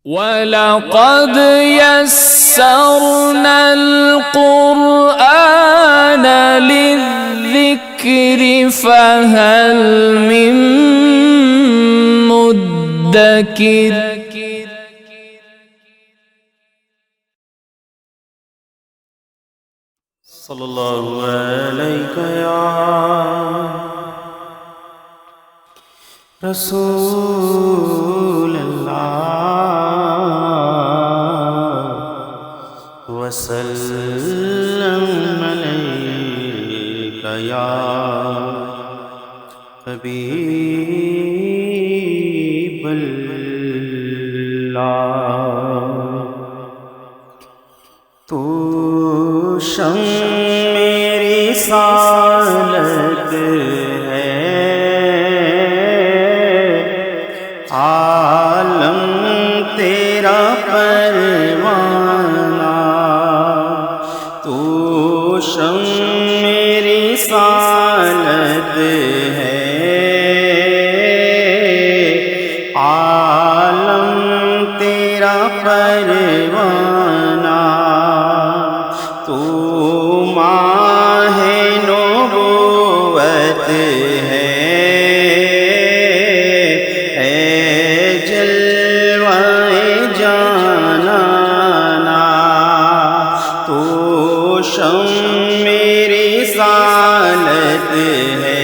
وَلَقَدْ يَسَّرْنَا الْقُرْآنَ لِلذِّكْرِ فَهَلْ مِن مُّدَّكِرٍ صلی اللہ علیہ یا رسول اللہ وسلم علیک یا حبیب اللہ تو میری رسالت ہے عالم تیرا پروانہ تو میری رسالت ہے عالم تیرا پروانہ تو ماہ نبوت ہے اے جلوہ جانانا تو میری رسالت ہے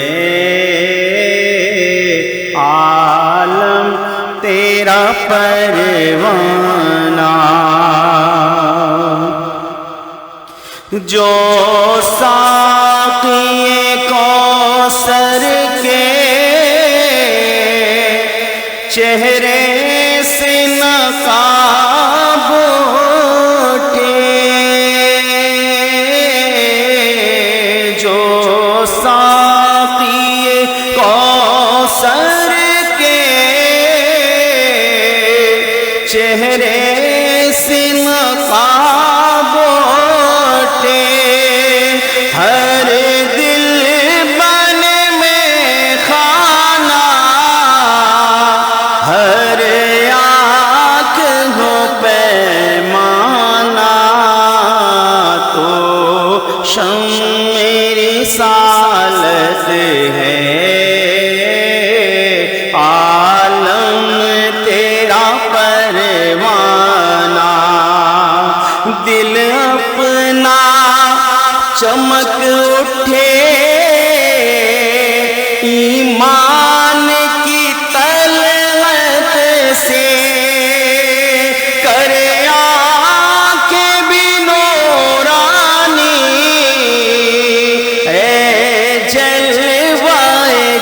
عالم تیرا پروانہ جو ساقی کوثر کے چہرے سے نقاب اٹھے جو ساقی کوثر کے چہرے سے نقاب ہر دل بن میں خانہ ہر آنکھ ہو پیمانہ تو میری رسالت ہے عالم تیرا پروانہ دل اپنا چمک اٹھے ایمان کی طلعت سے کرے آنکھیں بھی نورانی اے جلوہ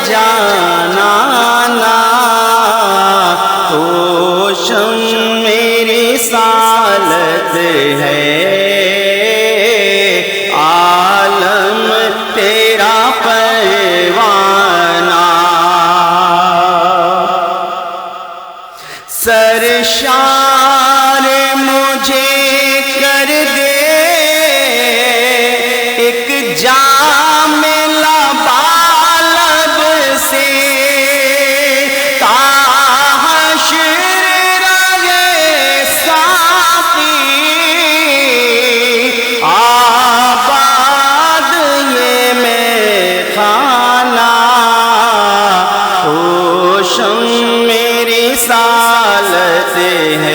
جانانا تو میری رسالت ہے عالم تیرا پروانہ سرشار مجھے کر دے ایک جام لبالب سے تاحشر رہے ساقی میری رسالت ہے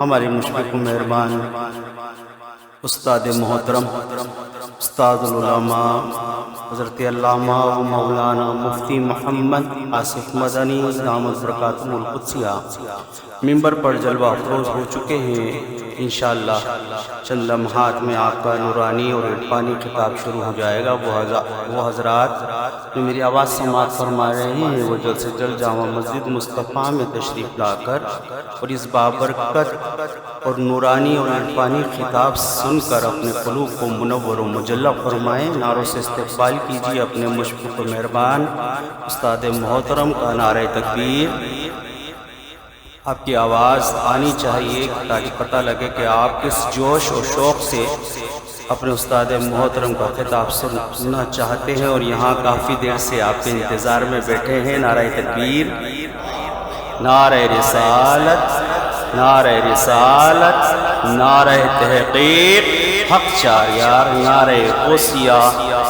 ہمارے مشفق و مہربان استاد محترم استاد العلماء حضرت علامہ و مولانا مفتی محمد آصف مدنی دامت برکاتہ القدسیہ ممبر پر جلوہ افروز ہو چکے ہیں۔ انشاءاللہ چند لمحات میں آپ کا نورانی اور عرفانی خطاب شروع ہو جائے گا۔ وہ حضرات جو میری آواز سماعت فرما رہے ہیں وہ جلد سے جلد جامع مسجد مصطفیٰ میں تشریف لا کر اور اس بابرکت اور نورانی اور عرفانی خطاب سن کر اپنے قلوب کو منور و مجلہ فرمائیں۔ نعروں سے استقبال کیجیے اپنے مشفق و مہربان استاد محترم کا نعرہ تکبیر۔ آپ کی آواز آنی چاہیے تاکہ پتہ لگے کہ آپ کس جوش و شوق سے اپنے استاد محترم کا خطاب سننا چاہتے ہیں اور یہاں کافی دیر سے آپ کے انتظار میں بیٹھے ہیں۔ نعرہ تکبیر، نعرہ رسالت، نعرہ رسالت، نعرہ تحقیق، حق چاریار، نعرہ غوثیہ،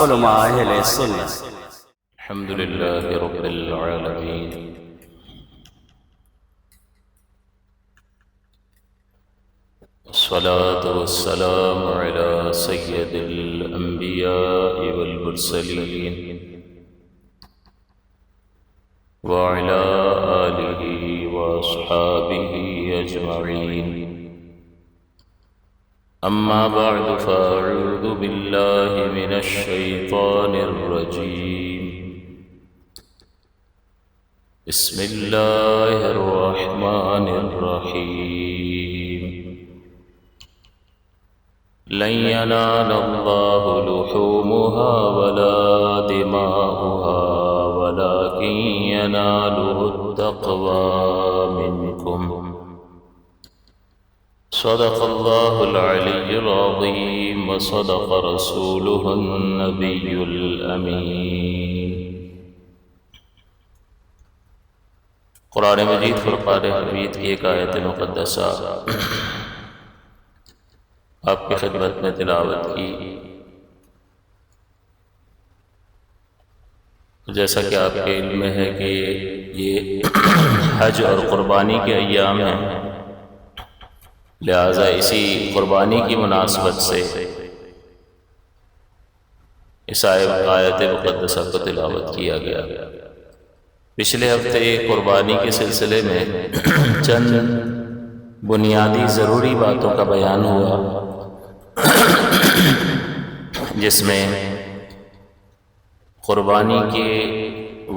علماء اہل سنت۔ الحمدللہ رب العالمین، الصلاة والسلام على سید الانبیاء والمرسلین وعلى آلہ واصحابہ اجمعین، اما بعد فاعوذ باللہ من الشیطان الرجیم، بسم اللہ الرحمن الرحیم، لن ينال الله لحومها ولا دماؤها ولكن يناله التقوى منكم، صدق الله العلي العظيم وصدق رسوله النبي الأمين۔ قرآن مجید فرقان حمید کی ایک آیت مقدسہ آپ کی خدمت میں تلاوت کی۔ جیسا کہ آپ کے علم میں ہے کہ یہ حج اور قربانی کے ایام ہیں، لہٰذا اسی قربانی کی مناسبت سے اس آیت مقدسہ کو تلاوت کیا گیا۔ پچھلے ہفتے قربانی کے سلسلے میں چند بنیادی ضروری باتوں کا بیان ہوا، جس میں قربانی کے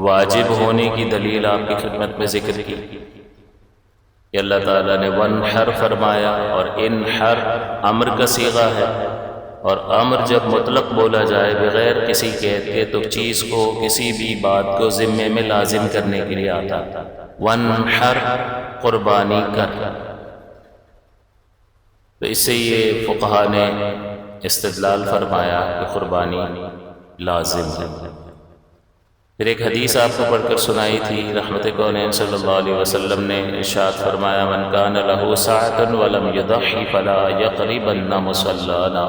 واجب ہونے کی دلیل آپ کی خدمت میں ذکر کی کہ اللہ تعالیٰ نے وانحر فرمایا، اور انحر امر کا صیغہ ہے، اور امر جب مطلق بولا جائے بغیر کسی قید کے تو چیز کو، کسی بھی بات کو ذمے میں لازم کرنے کے لیے آتا، وانحر قربانی کر۔ تو اس سے یہ فقہا نے استدلال فرمایا کہ قربانی لازم ہے۔ پھر ایک حدیث آپ کو پڑھ کر سنائی تھی، رحمت کونین صلی اللہ علیہ وسلم نے ارشاد فرمایا، من کان لہ سعۃ ولم یضحی فلا یقربن مصلانا،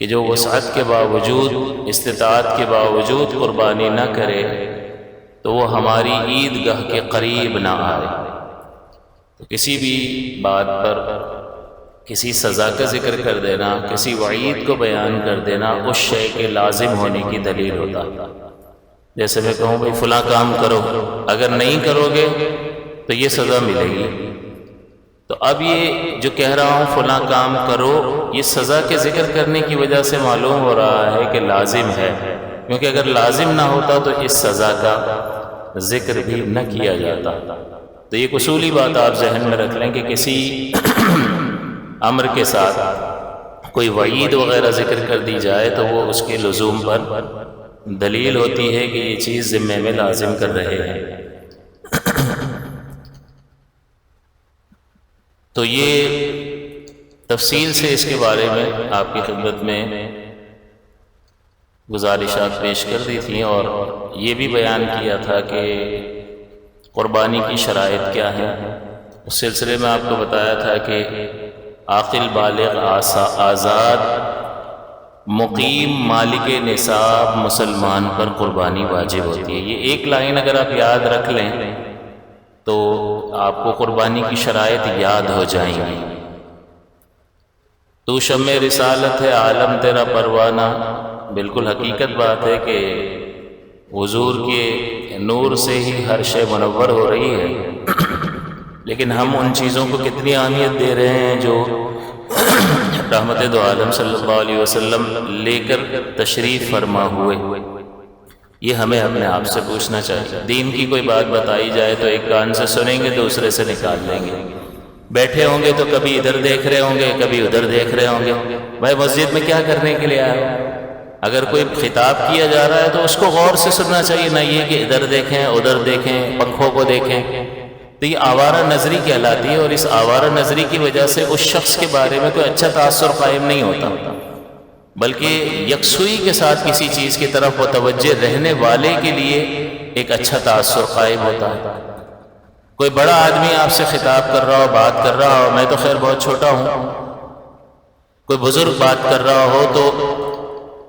کہ جو وسعت کے باوجود، استطاعت کے باوجود قربانی نہ کرے تو وہ ہماری عیدگاہ کے قریب نہ آئے۔ تو کسی بھی بات پر کسی سزا کا ذکر کر دینا، کسی وعید کو بیان کر دینا اس شے کے لازم ہونے کی دلیل ہوتا۔ جیسے میں کہوں بھائی فلاں کام کرو، اگر نہیں کرو گے تو یہ سزا ملے گی، تو اب یہ جو کہہ رہا ہوں فلاں کام کرو، یہ سزا کے ذکر کرنے کی وجہ سے معلوم ہو رہا ہے کہ لازم ہے، کیونکہ اگر لازم نہ ہوتا تو اس سزا کا ذکر بھی نہ کیا جاتا۔ تو یہ اصولی بات آپ ذہن میں رکھ لیں کہ کسی امر کے ساتھ کوئی وعید وغیرہ ذکر کر دی جائے تو وہ اس کے لزوم پر دلیل ہوتی ہے کہ یہ چیز ذمے میں لازم کر رہے ہیں۔ تو یہ تفصیل سے اس کے بارے میں آپ کی خدمت میں گزارشات پیش کر دی تھیں، اور یہ بھی بیان کیا تھا کہ قربانی کی شرائط کیا ہیں۔ اس سلسلے میں آپ کو بتایا تھا کہ عاقل بالغ آزاد مقیم مالک نصاب مسلمان پر قربانی واجب ہوتی ہے۔ یہ ایک لائن اگر آپ یاد رکھ لیں تو آپ کو قربانی کی شرائط یاد ہو جائیں گی۔ تو شمع رسالت ہے عالم تیرا پروانہ، بالکل حقیقت بات ہے کہ حضور کے نور سے ہی ہر شے منور ہو رہی ہے، لیکن ہم ان چیزوں کو کتنی اہمیت دے رہے ہیں جو رحمت دو عالم صلی اللہ علیہ وسلم لے کر تشریف فرما ہوئے۔ یہ ہمیں اپنے آپ سے پوچھنا چاہیے۔ دین کی کوئی بات بتائی جائے تو ایک کان سے سنیں گے، دوسرے سے نکال لیں گے۔ بیٹھے ہوں گے تو کبھی ادھر دیکھ رہے ہوں گے، کبھی ادھر دیکھ رہے ہوں گے۔ بھائی مسجد میں کیا کرنے کے لیے آئے ہو؟ اگر کوئی خطاب کیا جا رہا ہے تو اس کو غور سے سننا چاہیے، نہ یہ کہ ادھر دیکھیں ادھر دیکھیں، پنکھوں کو دیکھیں۔ تو یہ آوارہ نظری کہلاتی ہے، اور اس آوارہ نظری کی وجہ سے اس شخص کے بارے میں کوئی اچھا تاثر قائم نہیں ہوتا، بلکہ یکسوئی کے ساتھ کسی چیز کی طرف متوجہ رہنے والے کے لیے ایک اچھا تاثر قائم ہوتا ہے۔ کوئی بڑا آدمی آپ سے خطاب کر رہا ہو، بات کر رہا ہو، میں تو خیر بہت چھوٹا ہوں، کوئی بزرگ بات کر رہا ہو تو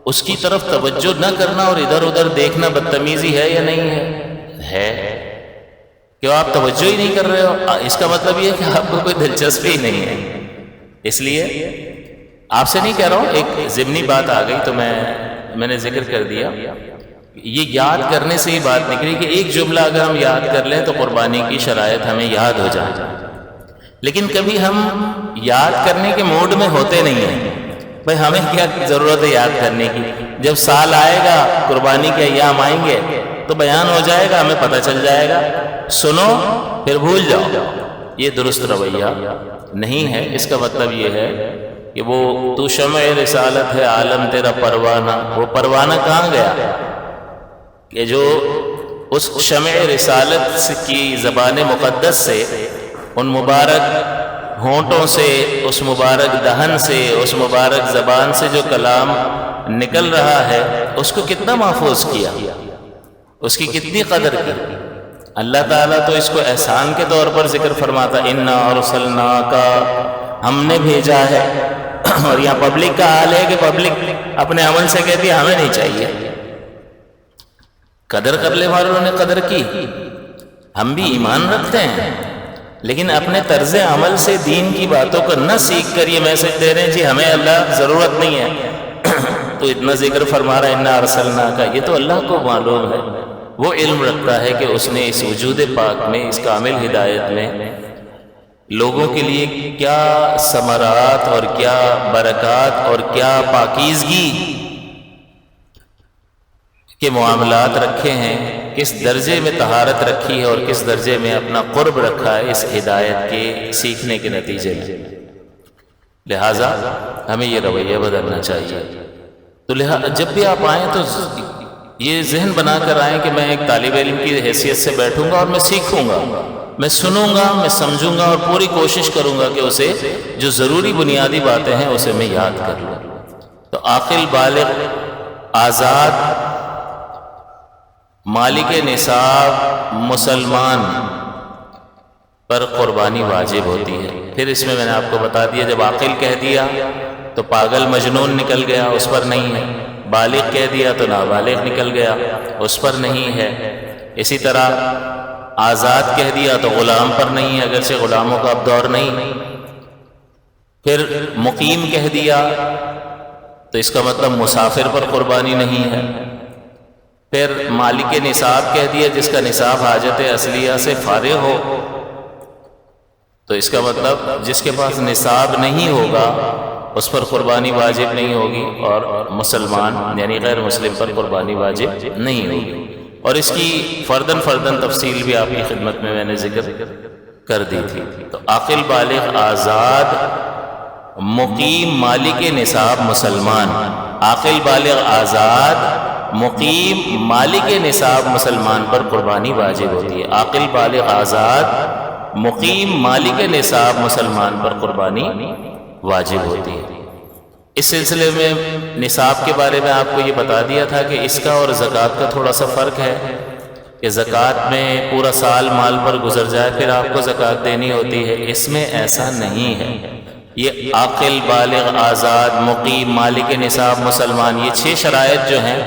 اس کی طرف توجہ نہ کرنا اور ادھر ادھر دیکھنا بدتمیزی ہے یا نہیں ہے؟ ہے۔ کہ آپ توجہ ہی نہیں کر رہے ہو، اس کا مطلب یہ ہے کہ آپ کو کوئی دلچسپی نہیں ہے۔ اس لیے آپ سے نہیں کہہ رہا ہوں، ایک ضمنی بات آ گئی تو میں نے ذکر کر دیا۔ یہ یاد کرنے سے ہی بات نکلی کہ ایک جملہ اگر ہم یاد کر لیں تو قربانی کی شرائط ہمیں یاد ہو جائے، لیکن کبھی ہم یاد کرنے کے موڈ میں ہوتے نہیں ہیں۔ بھائی ہمیں کیا ضرورت ہے یاد کرنے کی؟ جب سال آئے گا، قربانی کے ایام آئیں گے تو بیان ہو جائے گا، ہمیں پتہ چل جائے گا، سنو پھر بھول جاؤ۔ یہ درست رویہ نہیں ہے۔ اس کا مطلب یہ ہے کہ وہ تو شمع رسالت ہے عالم تیرا پروانہ، وہ پروانہ کہاں گیا کہ جو اس شمع رسالت کی زبان مقدس سے، ان مبارک ہونٹوں سے، اس مبارک دہن سے، اس مبارک زبان سے جو کلام نکل رہا ہے، اس کو کتنا محفوظ کیا، اس کی کتنی قدر کی۔ اللہ تعالیٰ تو اس کو احسان کے طور پر ذکر فرماتا، انا ارسلناک، ہم نے بھیجا ہے۔ اور یہاں پبلک کا حال ہے کہ پبلک اپنے عمل سے کہتی ہے ہمیں نہیں چاہیے۔ قدر کرنے والوں نے قدر کی، ہم بھی ایمان رکھتے ہیں، لیکن اپنے طرز عمل سے دین کی باتوں کو نہ سیکھ کر یہ میسج دے رہے ہیں جی ہمیں اللہ ضرورت نہیں ہے۔ تو اتنا ذکر فرما رہا ہے انا ارسلناک، یہ تو اللہ کو معلوم ہے، وہ علم رکھتا ہے کہ اس نے اس وجود پاک میں، اس کامل ہدایت میں لوگوں کے لیے کیا ثمرات اور کیا برکات اور کیا پاکیزگی کے معاملات رکھے ہیں، کس درجے میں طہارت رکھی ہے اور کس درجے میں اپنا قرب رکھا ہے اس ہدایت کے سیکھنے کے نتیجے میں۔ لہٰذا ہمیں یہ رویہ بدلنا چاہیے۔ تو جب بھی آپ آئیں تو یہ ذہن بنا کر آئیں کہ میں ایک طالب علم کی حیثیت سے بیٹھوں گا اور میں سیکھوں گا، میں سنوں گا، میں سمجھوں گا اور پوری کوشش کروں گا کہ اسے جو ضروری بنیادی باتیں ہیں اسے میں یاد کر لوں۔ تو عاقل بالغ آزاد مالک نصاب مسلمان پر قربانی واجب ہوتی ہے۔ پھر اس میں نے آپ کو بتا دیا، جب عاقل کہہ دیا تو پاگل مجنون نکل گیا، اس پر نہیں ہے۔ بالغ کہہ دیا تو نابالغ نکل گیا، اس پر نہیں ہے۔ اسی طرح آزاد کہہ دیا تو غلام پر نہیں ہے، اگرچہ غلاموں کا اب دور نہیں۔ پھر مقیم کہہ دیا تو اس کا مطلب مسافر پر قربانی نہیں ہے۔ پھر مالک نصاب کہہ دیا، جس کا نصاب حاجت اصلیہ سے فارغ ہو، تو اس کا مطلب جس کے پاس نصاب نہیں ہوگا اس پر قربانی واجب نہیں ہوگی، اور مسلمان یعنی غیر مسلم پر قربانی واجب نہیں ہوگی۔ اور اس کی فرداً تفصیل بھی آپ کی خدمت میں نے ذکر کر دی تھی۔ تو عاقل بالغ آزاد مقیم مالک نصاب مسلمان، عاقل بالغ آزاد مقیم مالک نصاب مسلمان پر قربانی واجب ہوتی ہے۔ عاقل بالغ آزاد مقیم مالک نصاب مسلمان پر قربانی واجب ہوتی ہے۔ اس سلسلے میں نصاب کے بارے میں آپ کو یہ بتا دیا تھا کہ اس کا اور زکوٰۃ کا تھوڑا سا فرق ہے، کہ زکوٰۃ میں پورا سال مال پر گزر جائے پھر آپ کو زکوٰۃ دینی ہوتی ہے، اس میں ایسا نہیں ہے۔ یہ عاقل بالغ آزاد مقیم مالک نصاب مسلمان، یہ 6 شرائط جو ہیں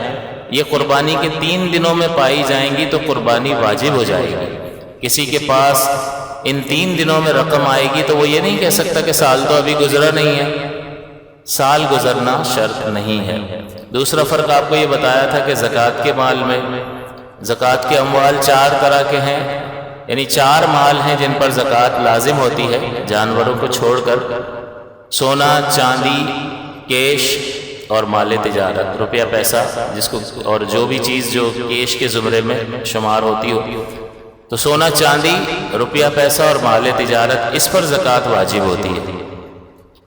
یہ قربانی کے 3 دنوں میں پائی جائیں گی تو قربانی واجب ہو جائے گی۔ کسی کے پاس ان 3 دنوں میں رقم آئے گی تو وہ یہ نہیں کہہ سکتا کہ سال تو ابھی گزرا نہیں ہے، سال گزرنا شرط نہیں ہے۔ دوسرا فرق آپ کو یہ بتایا تھا کہ زکوٰۃ کے مال میں، زکوٰۃ کے اموال 4 طرح کے ہیں، یعنی 4 مال ہیں جن پر زکوٰۃ لازم ہوتی ہے جانوروں کو چھوڑ کر: سونا، چاندی، کیش اور مال تجارت، روپیہ پیسہ، جس کو اور جو بھی چیز جو کیش کے زمرے میں شمار ہوتی ہو، تو سونا، چاندی، روپیہ پیسہ اور مال تجارت، اس پر زکوٰۃ واجب ہوتی ہے،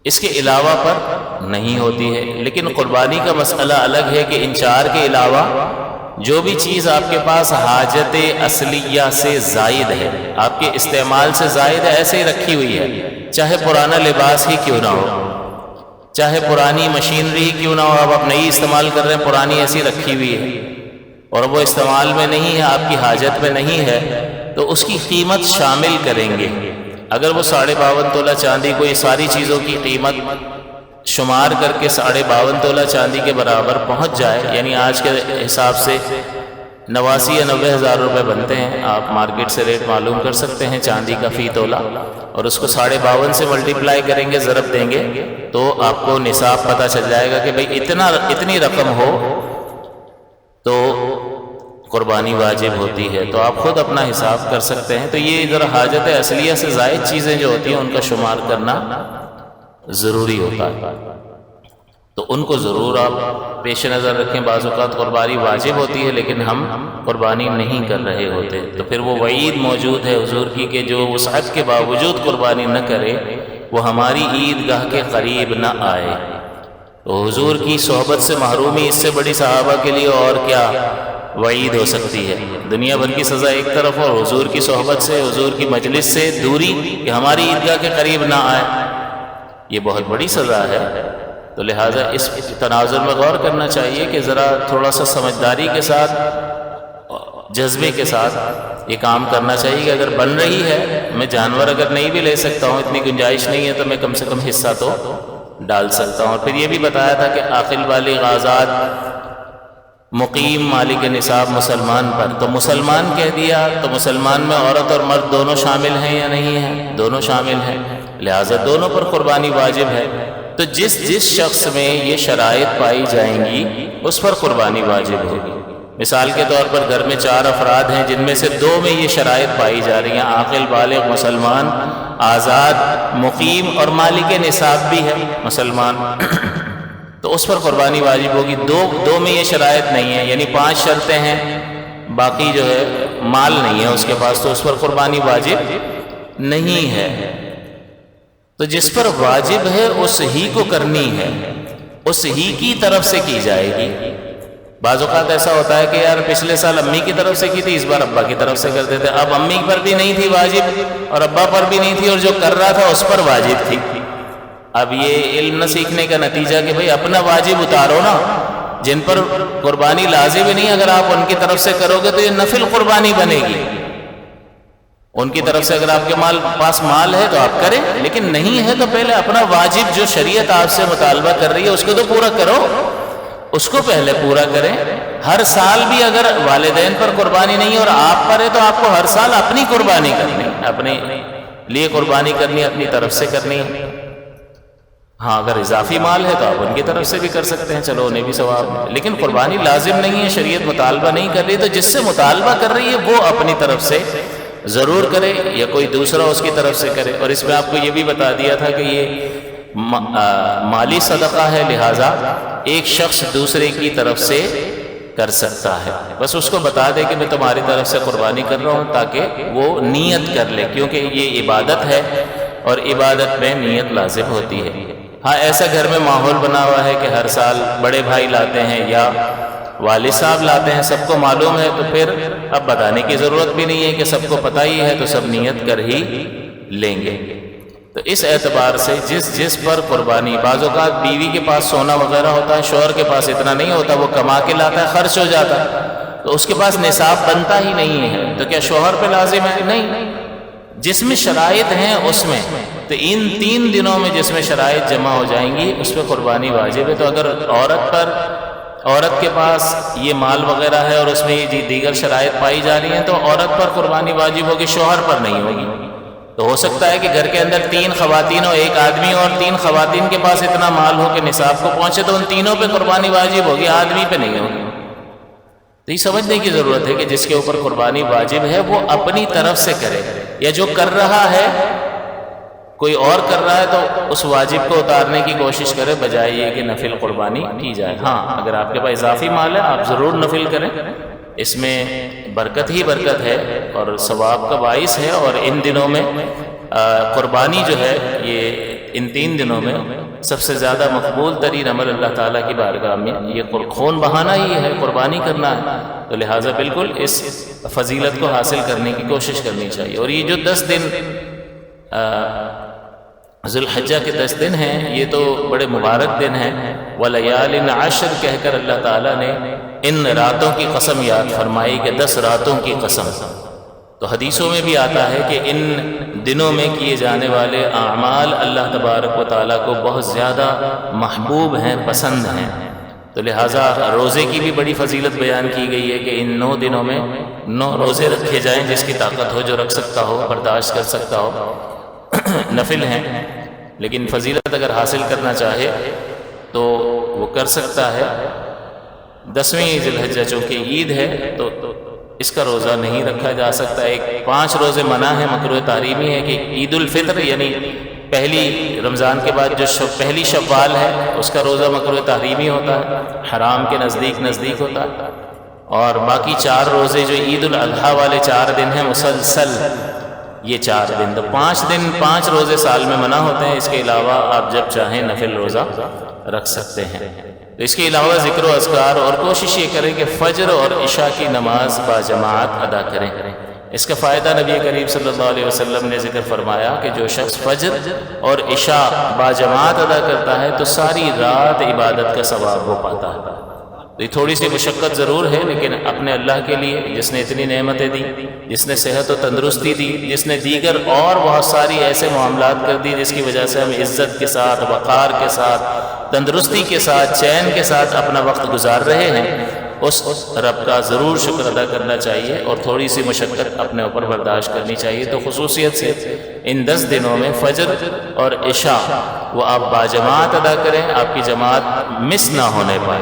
اس کے علاوہ پر نہیں ہوتی ہے۔ لیکن قربانی کا مسئلہ الگ ہے کہ ان 4 کے علاوہ جو بھی چیز آپ کے پاس حاجت اصلیہ سے زائد ہے، آپ کے استعمال سے زائد ہے، ایسے ہی رکھی ہوئی ہے، چاہے پرانا لباس ہی کیوں نہ ہو، چاہے پرانی مشینری ہی کیوں نہ ہو، آپ نئی استعمال کر رہے ہیں، پرانی ایسی رکھی ہوئی ہے اور وہ استعمال میں نہیں ہے، آپ کی حاجت میں نہیں ہے، تو اس کی قیمت شامل کریں گے۔ اگر وہ 52.5 تولہ چاندی کو یہ ساری چیزوں کی قیمت شمار کر کے 52.5 تولہ چاندی کے برابر پہنچ جائے، یعنی آج کے حساب سے 89 یا 90 ہزار روپے بنتے ہیں، آپ مارکیٹ سے ریٹ معلوم کر سکتے ہیں چاندی کا فی تولہ، اور اس کو 52.5 سے ملٹیپلائی کریں گے، ضرب دیں گے تو آپ کو نصاب پتہ چل جائے گا کہ بھئی اتنی رقم ہو تو قربانی واجب ہوتی ہے۔ تو آپ خود اپنا حساب کر سکتے ہیں۔ تو یہ ذرا حاجت اصلیہ سے زائد چیزیں جو ہوتی ہیں ان کا شمار کرنا ضروری ہوتا ہے، تو ان کو ضرور آپ پیش نظر رکھیں۔ بعض اوقات قربانی واجب ہوتی ہے لیکن ہم قربانی نہیں کر رہے ہوتے، تو پھر وہ وعید موجود ہے حضور کی کہ جو وسعت کے باوجود قربانی نہ کرے وہ ہماری عیدگاہ کے قریب نہ آئے۔ تو حضور کی صحبت سے محرومی اس سے بڑی صحابہ کے لیے اور کیا وعید ہو سکتی ہے؟ دنیا بھر کی سزا ایک طرف اور حضور کی صحبت سے، حضور کی مجلس سے دوری کہ ہماری عیدگاہ کے قریب نہ آئے، یہ بہت بڑی سزا ہے۔ تو لہٰذا اس تناظر میں غور کرنا چاہیے کہ ذرا تھوڑا سا سمجھداری کے ساتھ، جذبے کے ساتھ یہ کام کرنا چاہیے کہ اگر بن رہی ہے، میں جانور اگر نہیں بھی لے سکتا ہوں، اتنی گنجائش نہیں ہے، تو میں کم سے کم حصہ تو ڈال سکتا ہوں۔ اور پھر یہ بھی بتایا تھا کہ عاقل بالغ آزاد مقیم مالک نصاب مسلمان پر، تو مسلمان کہہ دیا تو مسلمان میں عورت اور مرد دونوں شامل ہیں یا نہیں ہیں؟ دونوں شامل ہیں، لہٰذا دونوں پر قربانی واجب ہے۔ تو جس شخص میں یہ شرائط پائی جائیں گی اس پر قربانی واجب ہوگی۔ مثال کے طور پر گھر میں 4 افراد ہیں جن میں سے 2 میں یہ شرائط پائی جا رہی ہیں، عاقل بالغ مسلمان، آزاد مقیم اور مالک نصاب بھی ہے مسلمان، تو اس پر قربانی واجب ہوگی۔ 2 میں یہ شرائط نہیں ہے، یعنی 5 شرطیں ہیں، باقی جو ہے مال نہیں ہے اس کے پاس، تو اس پر قربانی واجب نہیں ہے۔ تو جس پر واجب ہے اس ہی کو کرنی ہے، اس ہی کی طرف سے کی جائے گی۔ بعض اوقات ایسا ہوتا ہے کہ یار پچھلے سال امی کی طرف سے کی تھی، اس بار ابا کی طرف سے کرتے تھے، اب امی پر بھی نہیں تھی واجب اور ابا پر بھی نہیں تھی، اور جو کر رہا تھا اس پر واجب تھی۔ اب یہ علم نہ سیکھنے کا نتیجہ کہ بھئی اپنا واجب اتارو نا، جن پر قربانی لازم ہی نہیں، اگر آپ ان کی طرف سے کرو گے تو یہ نفل قربانی بنے گی۔ ان کی طرف سے اگر آپ کے پاس مال ہے تو آپ کریں، لیکن نہیں ہے تو پہلے اپنا واجب جو شریعت آپ سے مطالبہ کر رہی ہے اس کو تو پورا کرو، اس کو پہلے پورا کریں۔ ہر سال بھی اگر والدین پر قربانی نہیں اور آپ پر ہے تو آپ کو ہر سال اپنی قربانی کرنی، اپنے لیے قربانی کرنی، اپنی طرف سے کرنی ہے۔ ہاں اگر اضافی مال ہے تو آپ ان کی طرف سے بھی کر سکتے ہیں، چلو انہیں بھی ثواب ہے، لیکن قربانی لازم نہیں ہے، شریعت مطالبہ نہیں کر رہی، تو جس سے مطالبہ کر رہی ہے وہ اپنی طرف سے ضرور کرے یا کوئی دوسرا اس کی طرف سے کرے۔ اور اس میں آپ کو یہ بھی بتا دیا تھا کہ یہ مالی صدقہ ہے، لہٰذا ایک شخص دوسرے کی طرف سے کر سکتا ہے، بس اس کو بتا دے کہ میں تمہاری طرف سے قربانی کر رہا ہوں، تاکہ وہ نیت کر لے، کیونکہ یہ عبادت ہے اور عبادت میں نیت لازم ہوتی ہے۔ ہاں ایسا گھر میں ماحول بنا ہوا ہے کہ ہر سال بڑے بھائی لاتے ہیں یا والد صاحب لاتے ہیں، سب کو معلوم ہے، تو پھر اب بتانے کی ضرورت بھی نہیں ہے کہ سب کو پتہ ہی ہے، تو سب نیت کر ہی لیں گے۔ تو اس اعتبار سے جس پر قربانی، بعض اوقات بیوی کے پاس سونا وغیرہ ہوتا ہے، شوہر کے پاس اتنا نہیں ہوتا، وہ کما کے لاتا ہے، خرچ ہو جاتا ہے، تو اس کے پاس نصاب بنتا ہی نہیں ہے، تو کیا شوہر پہ لازم ہے؟ نہیں، جس میں شرائط ہیں اس میں، تو ان 3 دنوں میں جس میں شرائط جمع ہو جائیں گی اس پہ قربانی واجب ہے۔ تو اگر عورت پر عورت کے پاس یہ مال وغیرہ ہے اور اس میں یہ دیگر شرائط پائی جا رہی ہیں تو عورت پر قربانی واجب ہوگی، شوہر پر نہیں ہوگی۔ تو ہو سکتا ہے کہ گھر کے اندر 3 خواتین اور 1 آدمی اور 3 خواتین کے پاس اتنا مال ہو کہ نصاب کو پہنچے تو ان تینوں پہ قربانی واجب ہوگی، آدمی پہ نہیں ہوگی۔ تو یہ سمجھنے کی ضرورت ہے کہ جس کے اوپر قربانی واجب ہے وہ اپنی طرف سے کرے، یا جو کر رہا ہے کوئی اور کر رہا ہے تو اس واجب کو اتارنے کی کوشش کرے بجائے یہ کہ نفل قربانی کی جائے۔ ہاں اگر آپ کے پاس اضافی مال ہے آپ ضرور نفل کریں، اس میں برکت ہی برکت ہے اور ثواب کا باعث ہے، اور ان دنوں میں قربانی جو ہے یہ ان 3 دنوں میں سب سے زیادہ مقبول ترین عمل اللہ تعالیٰ کی بارگاہ میں یہ خون بہانا ہی ہے، قربانی کرنا ہے، تو لہٰذا بالکل اس فضیلت کو حاصل کرنے کی کوشش کرنی چاہیے۔ اور یہ جو 10 دن ذوالحجہ کے 10 دن ہیں یہ تو بڑے مبارک دن ہیں، وَلَيَالٍ عَشْرٍ کہہ کر اللہ تعالیٰ نے ان راتوں کی قسم یاد فرمائی کہ 10 راتوں کی قسم۔ تو حدیثوں میں بھی آتا ہے کہ ان دنوں میں کیے جانے والے اعمال اللہ تبارک و تعالیٰ کو بہت زیادہ محبوب ہیں، پسند ہیں، تو لہٰذا روزے کی بھی بڑی فضیلت بیان کی گئی ہے کہ ان 9 دنوں میں 9 روزے رکھے جائیں، جس کی طاقت ہو، جو رکھ سکتا ہو، برداشت کر سکتا ہو۔ نفل ہیں لیکن فضیلت اگر حاصل کرنا چاہے تو وہ کر سکتا ہے۔ 10ویں ذی الحجہ چونکہ عید ہے تو اس کا روزہ نہیں رکھا جا سکتا۔ 5 روزے منع ہے، مکروہ تحریمی ہے کہ عید الفطر یعنی پہلی رمضان کے بعد جو پہلی شوال ہے اس کا روزہ مکروہ تحریمی ہوتا ہے، حرام کے نزدیک ہوتا ہے، اور باقی 4 روزے جو عید الاضحیٰ والے 4 دن ہیں مسلسل یہ 4 دن، تو 5 دن 5 روزے سال میں منع ہوتے ہیں، اس کے علاوہ آپ جب چاہیں نفل روزہ رکھ سکتے ہیں۔ تو اس کے علاوہ ذکر و اذکار، اور کوشش یہ کریں کہ فجر اور عشاء کی نماز باجماعت ادا کریں۔ اس کا فائدہ نبی کریم صلی اللہ علیہ وسلم نے ذکر فرمایا کہ جو شخص فجر اور عشاء باجماعت ادا کرتا ہے تو ساری رات عبادت کا ثواب وہ پاتا ہے۔ تو یہ تھوڑی سی مشقت ضرور ہے لیکن اپنے اللہ کے لیے جس نے اتنی نعمتیں دی، جس نے صحت و تندرستی دی، جس نے دیگر اور بہت ساری ایسے معاملات کر دی جس کی وجہ سے ہم عزت کے ساتھ، وقار کے ساتھ، تندرستی کے ساتھ، چین کے ساتھ اپنا وقت گزار رہے ہیں، اس رب کا ضرور شکر ادا کرنا چاہیے اور تھوڑی سی مشقت اپنے اوپر برداشت کرنی چاہیے۔ تو خصوصیت سے ان 10 دنوں میں فجر اور عشاء وہ آپ باجماعت ادا کریں، آپ کی جماعت مس نہ ہونے پائے۔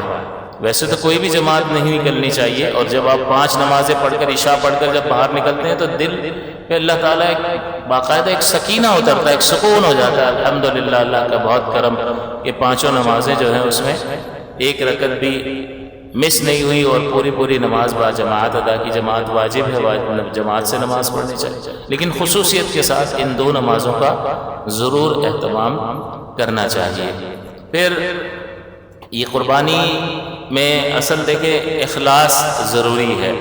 ویسے تو کوئی بھی جماعت نہیں نکلنی چاہیے، اور جب آپ 5 نمازیں پڑھ کر عشاء پڑھ کر جب باہر نکلتے ہیں تو دل پہ اللہ تعالیٰ باقاعدہ ایک سکینہ اترتا ہے، ایک سکون ہو جاتا ہے۔ الحمدللہ اللہ کا بہت کرم کہ 5 نمازیں جو ہیں اس میں 1 رکعت بھی مس نہیں ہوئی اور پوری نماز با جماعت ادا کی۔ جماعت واجب ہے، جماعت سے نماز پڑھنی چاہیے، لیکن خصوصیت کے ساتھ ان 2 نمازوں کا ضرور اہتمام کرنا چاہیے۔ پھر یہ قربانی میں اصل دیکھیں اخلاص ضروری ہے،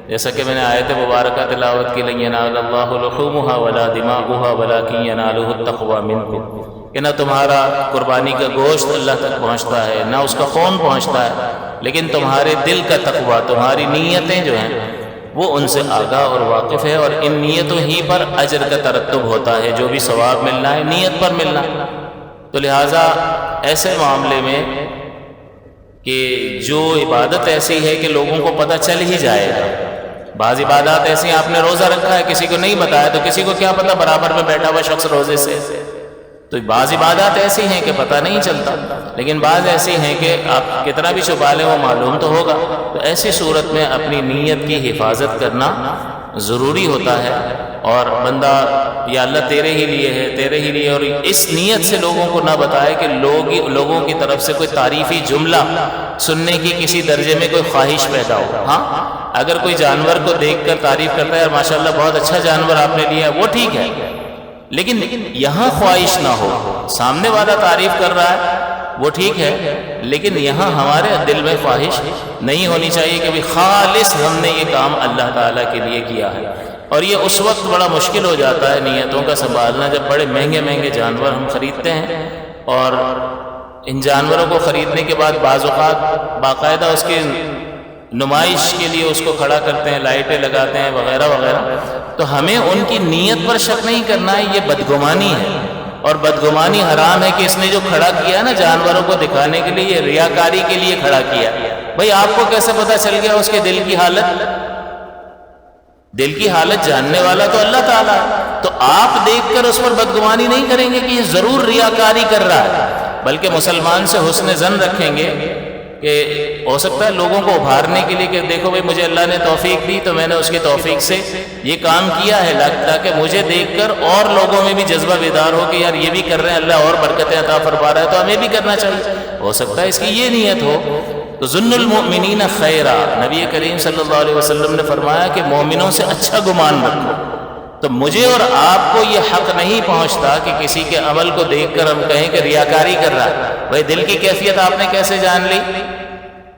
جیسا کہ میں نے آیت مبارکہ تلاوت کی، لن ینال اللہ لحومها ولا دماؤها ولکن ینالہ التقوی منکم، کہ نہ تمہارا قربانی کا گوشت اللہ تک پہنچتا ہے نہ اس کا خون پہنچتا ہے، لیکن تمہارے دل کا تقوی، تمہاری نیتیں جو ہیں وہ ان سے آگاہ اور واقف ہے، اور ان نیتوں ہی پر اجر کا ترتب ہوتا ہے، جو بھی ثواب ملنا ہے نیت پر ملنا۔ تو لہٰذا ایسے معاملے میں کہ جو عبادت ایسی ہے کہ لوگوں کو پتہ چل ہی جائے گا، بعض عبادات ایسی ہیں آپ نے روزہ رکھا ہے کسی کو نہیں بتایا تو کسی کو کیا پتہ برابر میں بیٹھا ہوا شخص روزے سے، تو بعض عبادات ایسی ہیں کہ پتہ نہیں چلتا، لیکن بعض ایسی ہیں کہ آپ کتنا بھی چھپا لیں وہ معلوم تو ہوگا۔ تو ایسی صورت میں اپنی نیت کی حفاظت کرنا ضروری ہوتا ہے، اور بندہ یا اللہ تیرے ہی لیے ہے، تیرے ہی لیے، اور اس نیت سے لوگوں کو نہ بتائے کہ لوگوں کی طرف سے کوئی تعریفی جملہ سننے کی کسی درجے میں کوئی خواہش پیدا ہو۔ ہاں اگر کوئی جانور کو دیکھ کر تعریف کرتا ہے اور ماشاءاللہ بہت اچھا جانور آپ نے لیا وہ ٹھیک ہے، لیکن یہاں خواہش نہ ہو، سامنے والا تعریف کر رہا ہے وہ ٹھیک ہے، لیکن یہاں ہمارے دل میں خواہش نہیں ہونی چاہیے کہ بھی خالص ہم نے یہ کام اللہ تعالیٰ کے لیے کیا ہے۔ اور یہ اس وقت بڑا مشکل ہو جاتا ہے نیتوں کا سنبھالنا جب بڑے مہنگے جانور ہم خریدتے ہیں، اور ان جانوروں کو خریدنے کے بعد بعض اوقات باقاعدہ اس کی نمائش کے لیے اس کو کھڑا کرتے ہیں، لائٹیں لگاتے ہیں وغیرہ وغیرہ، تو ہمیں ان کی نیت پر شک نہیں کرنا ہے، یہ بدگمانی ہے، اور بدگمانی حرام ہے کہ اس نے جو کھڑا کیا نا جانوروں کو دکھانے کے لیے، یہ ریاکاری کے لیے کھڑا کیا، بھئی آپ کو کیسے پتہ چل گیا اس کے دل کی حالت؟ دل کی حالت جاننے والا تو اللہ تعالیٰ ہے. تو آپ دیکھ کر اس پر بدگمانی نہیں کریں گے کہ یہ ضرور ریاکاری کر رہا ہے، بلکہ مسلمان سے حسن ظن رکھیں گے کہ ہو سکتا ہے لوگوں کو ابھارنے کے لیے کہ دیکھو بھئی مجھے اللہ نے توفیق دی تو میں نے اس کی توفیق سے یہ کام کیا ہے، تاکہ مجھے دیکھ کر اور لوگوں میں بھی جذبہ بیدار ہو کہ یار یہ بھی کر رہے ہیں، اللہ اور برکتیں عطا فرما رہا ہے تو ہمیں بھی کرنا چاہیے. ہو سکتا ہے اس کی یہ نیت ہو. تو ظن المؤمنین خیرا، نبی کریم صلی اللہ علیہ وسلم نے فرمایا کہ مومنوں سے اچھا گمان رکھو. تو مجھے اور آپ کو یہ حق نہیں پہنچتا کہ کسی کے عمل کو دیکھ کر ہم کہیں کہ ریاکاری کر رہا ہے. بھائی دل کی کیفیت آپ نے کیسے جان لی؟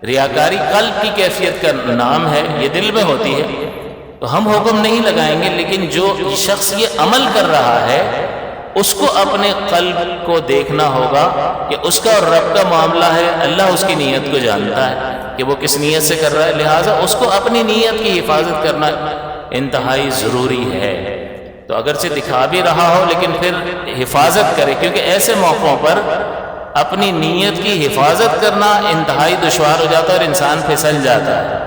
ریاکاری قلب کی کیفیت کا نام ہے، یہ دل میں ہوتی ہے. تو ہم حکم نہیں لگائیں گے، لیکن جو شخص یہ عمل کر رہا ہے اس کو اپنے قلب کو دیکھنا ہوگا کہ اس کا اور رب کا معاملہ ہے. اللہ اس کی نیت کو جانتا ہے کہ وہ کس نیت سے کر رہا ہے، لہٰذا اس کو اپنی نیت کی حفاظت کرنا انتہائی ضروری ہے. تو اگرچہ دکھا بھی رہا ہو لیکن پھر حفاظت کرے، کیونکہ ایسے موقعوں پر اپنی نیت کی حفاظت کرنا انتہائی دشوار ہو جاتا ہے اور انسان پھسل جاتا ہے.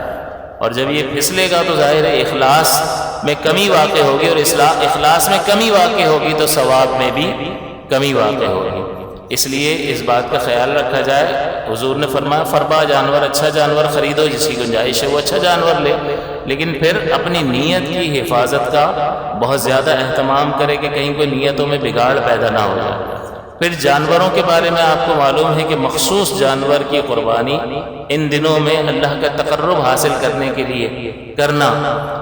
اور جب یہ پھسلے گا تو ظاہر ہے اخلاص میں کمی واقع ہوگی، اور اخلاص میں کمی واقع ہوگی تو ثواب میں بھی کمی واقع ہوگی. اس لیے اس بات کا خیال رکھا جائے. حضور نے فرمایا فربا جانور، اچھا جانور خریدو، جس کی گنجائش ہے وہ اچھا جانور لے، لیکن پھر اپنی نیت کی حفاظت کا بہت زیادہ اہتمام کرے کہ کہیں کوئی نیتوں میں بگاڑ پیدا نہ ہو جائے. پھر جانوروں کے بارے میں آپ کو معلوم ہے کہ مخصوص جانور کی قربانی ان دنوں میں اللہ کا تقرب حاصل کرنے کے لیے کرنا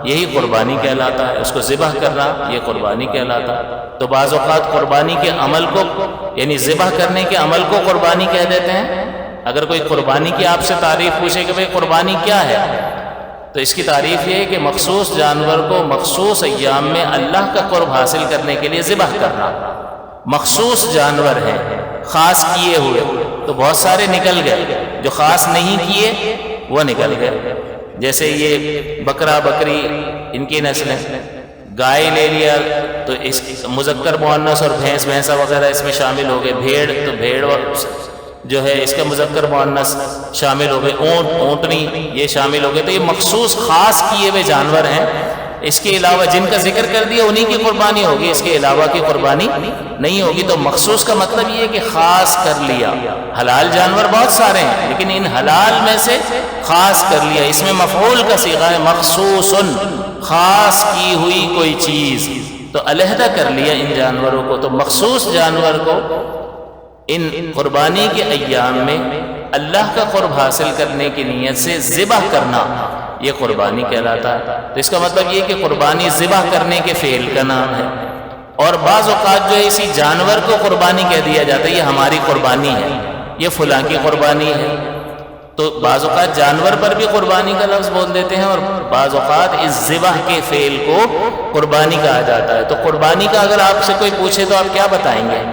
یہی قربانی کہلاتا ہے. اس کو ذبح کرنا یہ قربانی کہلاتا ہے. تو بعض اوقات قربانی کے عمل کو یعنی ذبح کرنے کے عمل کو قربانی کہہ دیتے ہیں. اگر کوئی قربانی کی آپ سے تعریف پوچھے کہ بھئی قربانی کیا ہے، تو اس کی تعریف یہ ہے کہ مخصوص جانور کو مخصوص ایام میں اللہ کا قرب حاصل کرنے کے لیے ذبح کرنا. مخصوص جانور ہیں خاص کیے ہوئے، تو بہت سارے نکل گئے، جو خاص نہیں کیے وہ نکل گئے. جیسے یہ بکرا بکری ان کی نسلیں، گائے لے لیا تو اس مذکر مؤنث اور بھینس بھینسا وغیرہ اس میں شامل ہو گئے. بھیڑ تو بھیڑ جو ہے اس کا مذکر مؤنث شامل ہو گئے. اونٹ اونٹنی یہ شامل ہو گئے. تو یہ مخصوص خاص کیے ہوئے جانور ہیں. اس کے علاوہ جن کا ذکر کر دیا انہی کی قربانی ہوگی، اس کے علاوہ کی قربانی نہیں ہوگی. تو مخصوص کا مطلب یہ ہے کہ خاص کر لیا. حلال جانور بہت سارے ہیں لیکن ان حلال میں سے خاص کر لیا. اس میں مفعول کا صیغہ ہے مخصوص، خاص کی ہوئی کوئی چیز، تو علیحدہ کر لیا ان جانوروں کو. تو مخصوص جانور کو ان قربانی کے ایام میں اللہ کا قرب حاصل کرنے کی نیت سے ذبح کرنا یہ قربانی کہلاتا ہے. تو اس کا مطلب یہ کہ قربانی ذبح کرنے کے فعل کا نام ہے. اور بعض اوقات جو ہے اسی جانور کو قربانی کہہ دیا جاتا ہے، یہ ہماری قربانی ہے، یہ فلاں کی قربانی ہے. تو بعض اوقات جانور پر بھی قربانی کا لفظ بول دیتے ہیں، اور بعض اوقات اس ذبح کے فعل کو قربانی کہا جاتا ہے. تو قربانی کا اگر آپ سے کوئی پوچھے تو آپ کیا بتائیں گے؟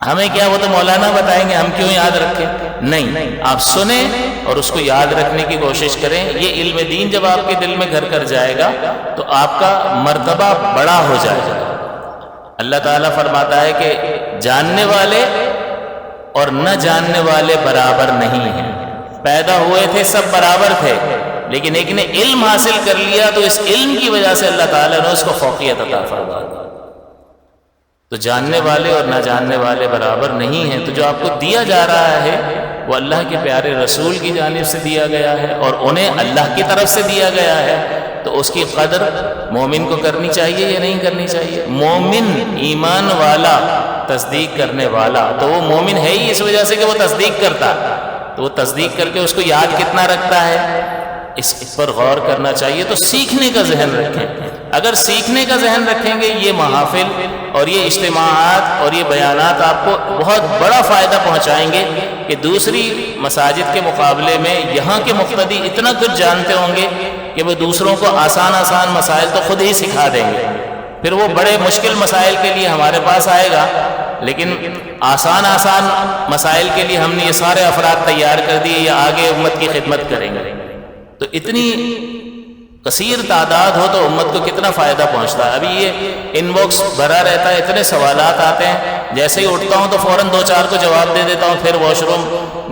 ہمیں کیا وہ تو مولانا بتائیں گے، ہم کیوں یاد رکھیں؟ نہیں، آپ سنیں اور اس کو یاد رکھنے کی کوشش کریں. یہ علم دین جب آپ کے دل میں گھر کر جائے گا تو آپ کا مرتبہ بڑا ہو جائے گا. اللہ تعالیٰ فرماتا ہے کہ جاننے والے اور نہ جاننے والے برابر نہیں ہیں. پیدا ہوئے تھے سب برابر تھے، لیکن ایک نے علم حاصل کر لیا تو اس علم کی وجہ سے اللہ تعالیٰ نے اس کو فوقیت عطا فرما دی. تو جاننے والے اور نہ جاننے والے برابر نہیں ہیں. تو جو آپ کو دیا جا رہا ہے وہ اللہ کے پیارے رسول کی جانب سے دیا گیا ہے اور انہیں اللہ کی طرف سے دیا گیا ہے. تو اس کی قدر مومن کو کرنی چاہیے یا نہیں کرنی چاہیے؟ مومن ایمان والا، تصدیق کرنے والا، تو وہ مومن ہے ہی اس وجہ سے کہ وہ تصدیق کرتا. تو وہ تصدیق کر کے اس کو یاد کتنا رکھتا ہے، اس پر غور کرنا چاہیے. تو سیکھنے کا ذہن رکھیں. اگر سیکھنے کا ذہن رکھیں گے یہ محافل اور یہ اجتماعات اور یہ بیانات آپ کو بہت بڑا فائدہ پہنچائیں گے کہ دوسری مساجد کے مقابلے میں یہاں کے مقتدی اتنا کچھ جانتے ہوں گے کہ وہ دوسروں کو آسان آسان مسائل تو خود ہی سکھا دیں گے. پھر وہ بڑے مشکل مسائل کے لیے ہمارے پاس آئے گا، لیکن آسان مسائل کے لیے ہم نے یہ سارے افراد تیار کر دیے یا آگے امت کی خدمت کریں گے. تو اتنی کثیر تعداد ہو تو امت کو کتنا فائدہ پہنچتا ہے. ابھی یہ ان باکس بھرا رہتا ہے، اتنے سوالات آتے ہیں، جیسے ہی اٹھتا ہوں تو فوراً 2-4 کو جواب دے دیتا ہوں، پھر واش روم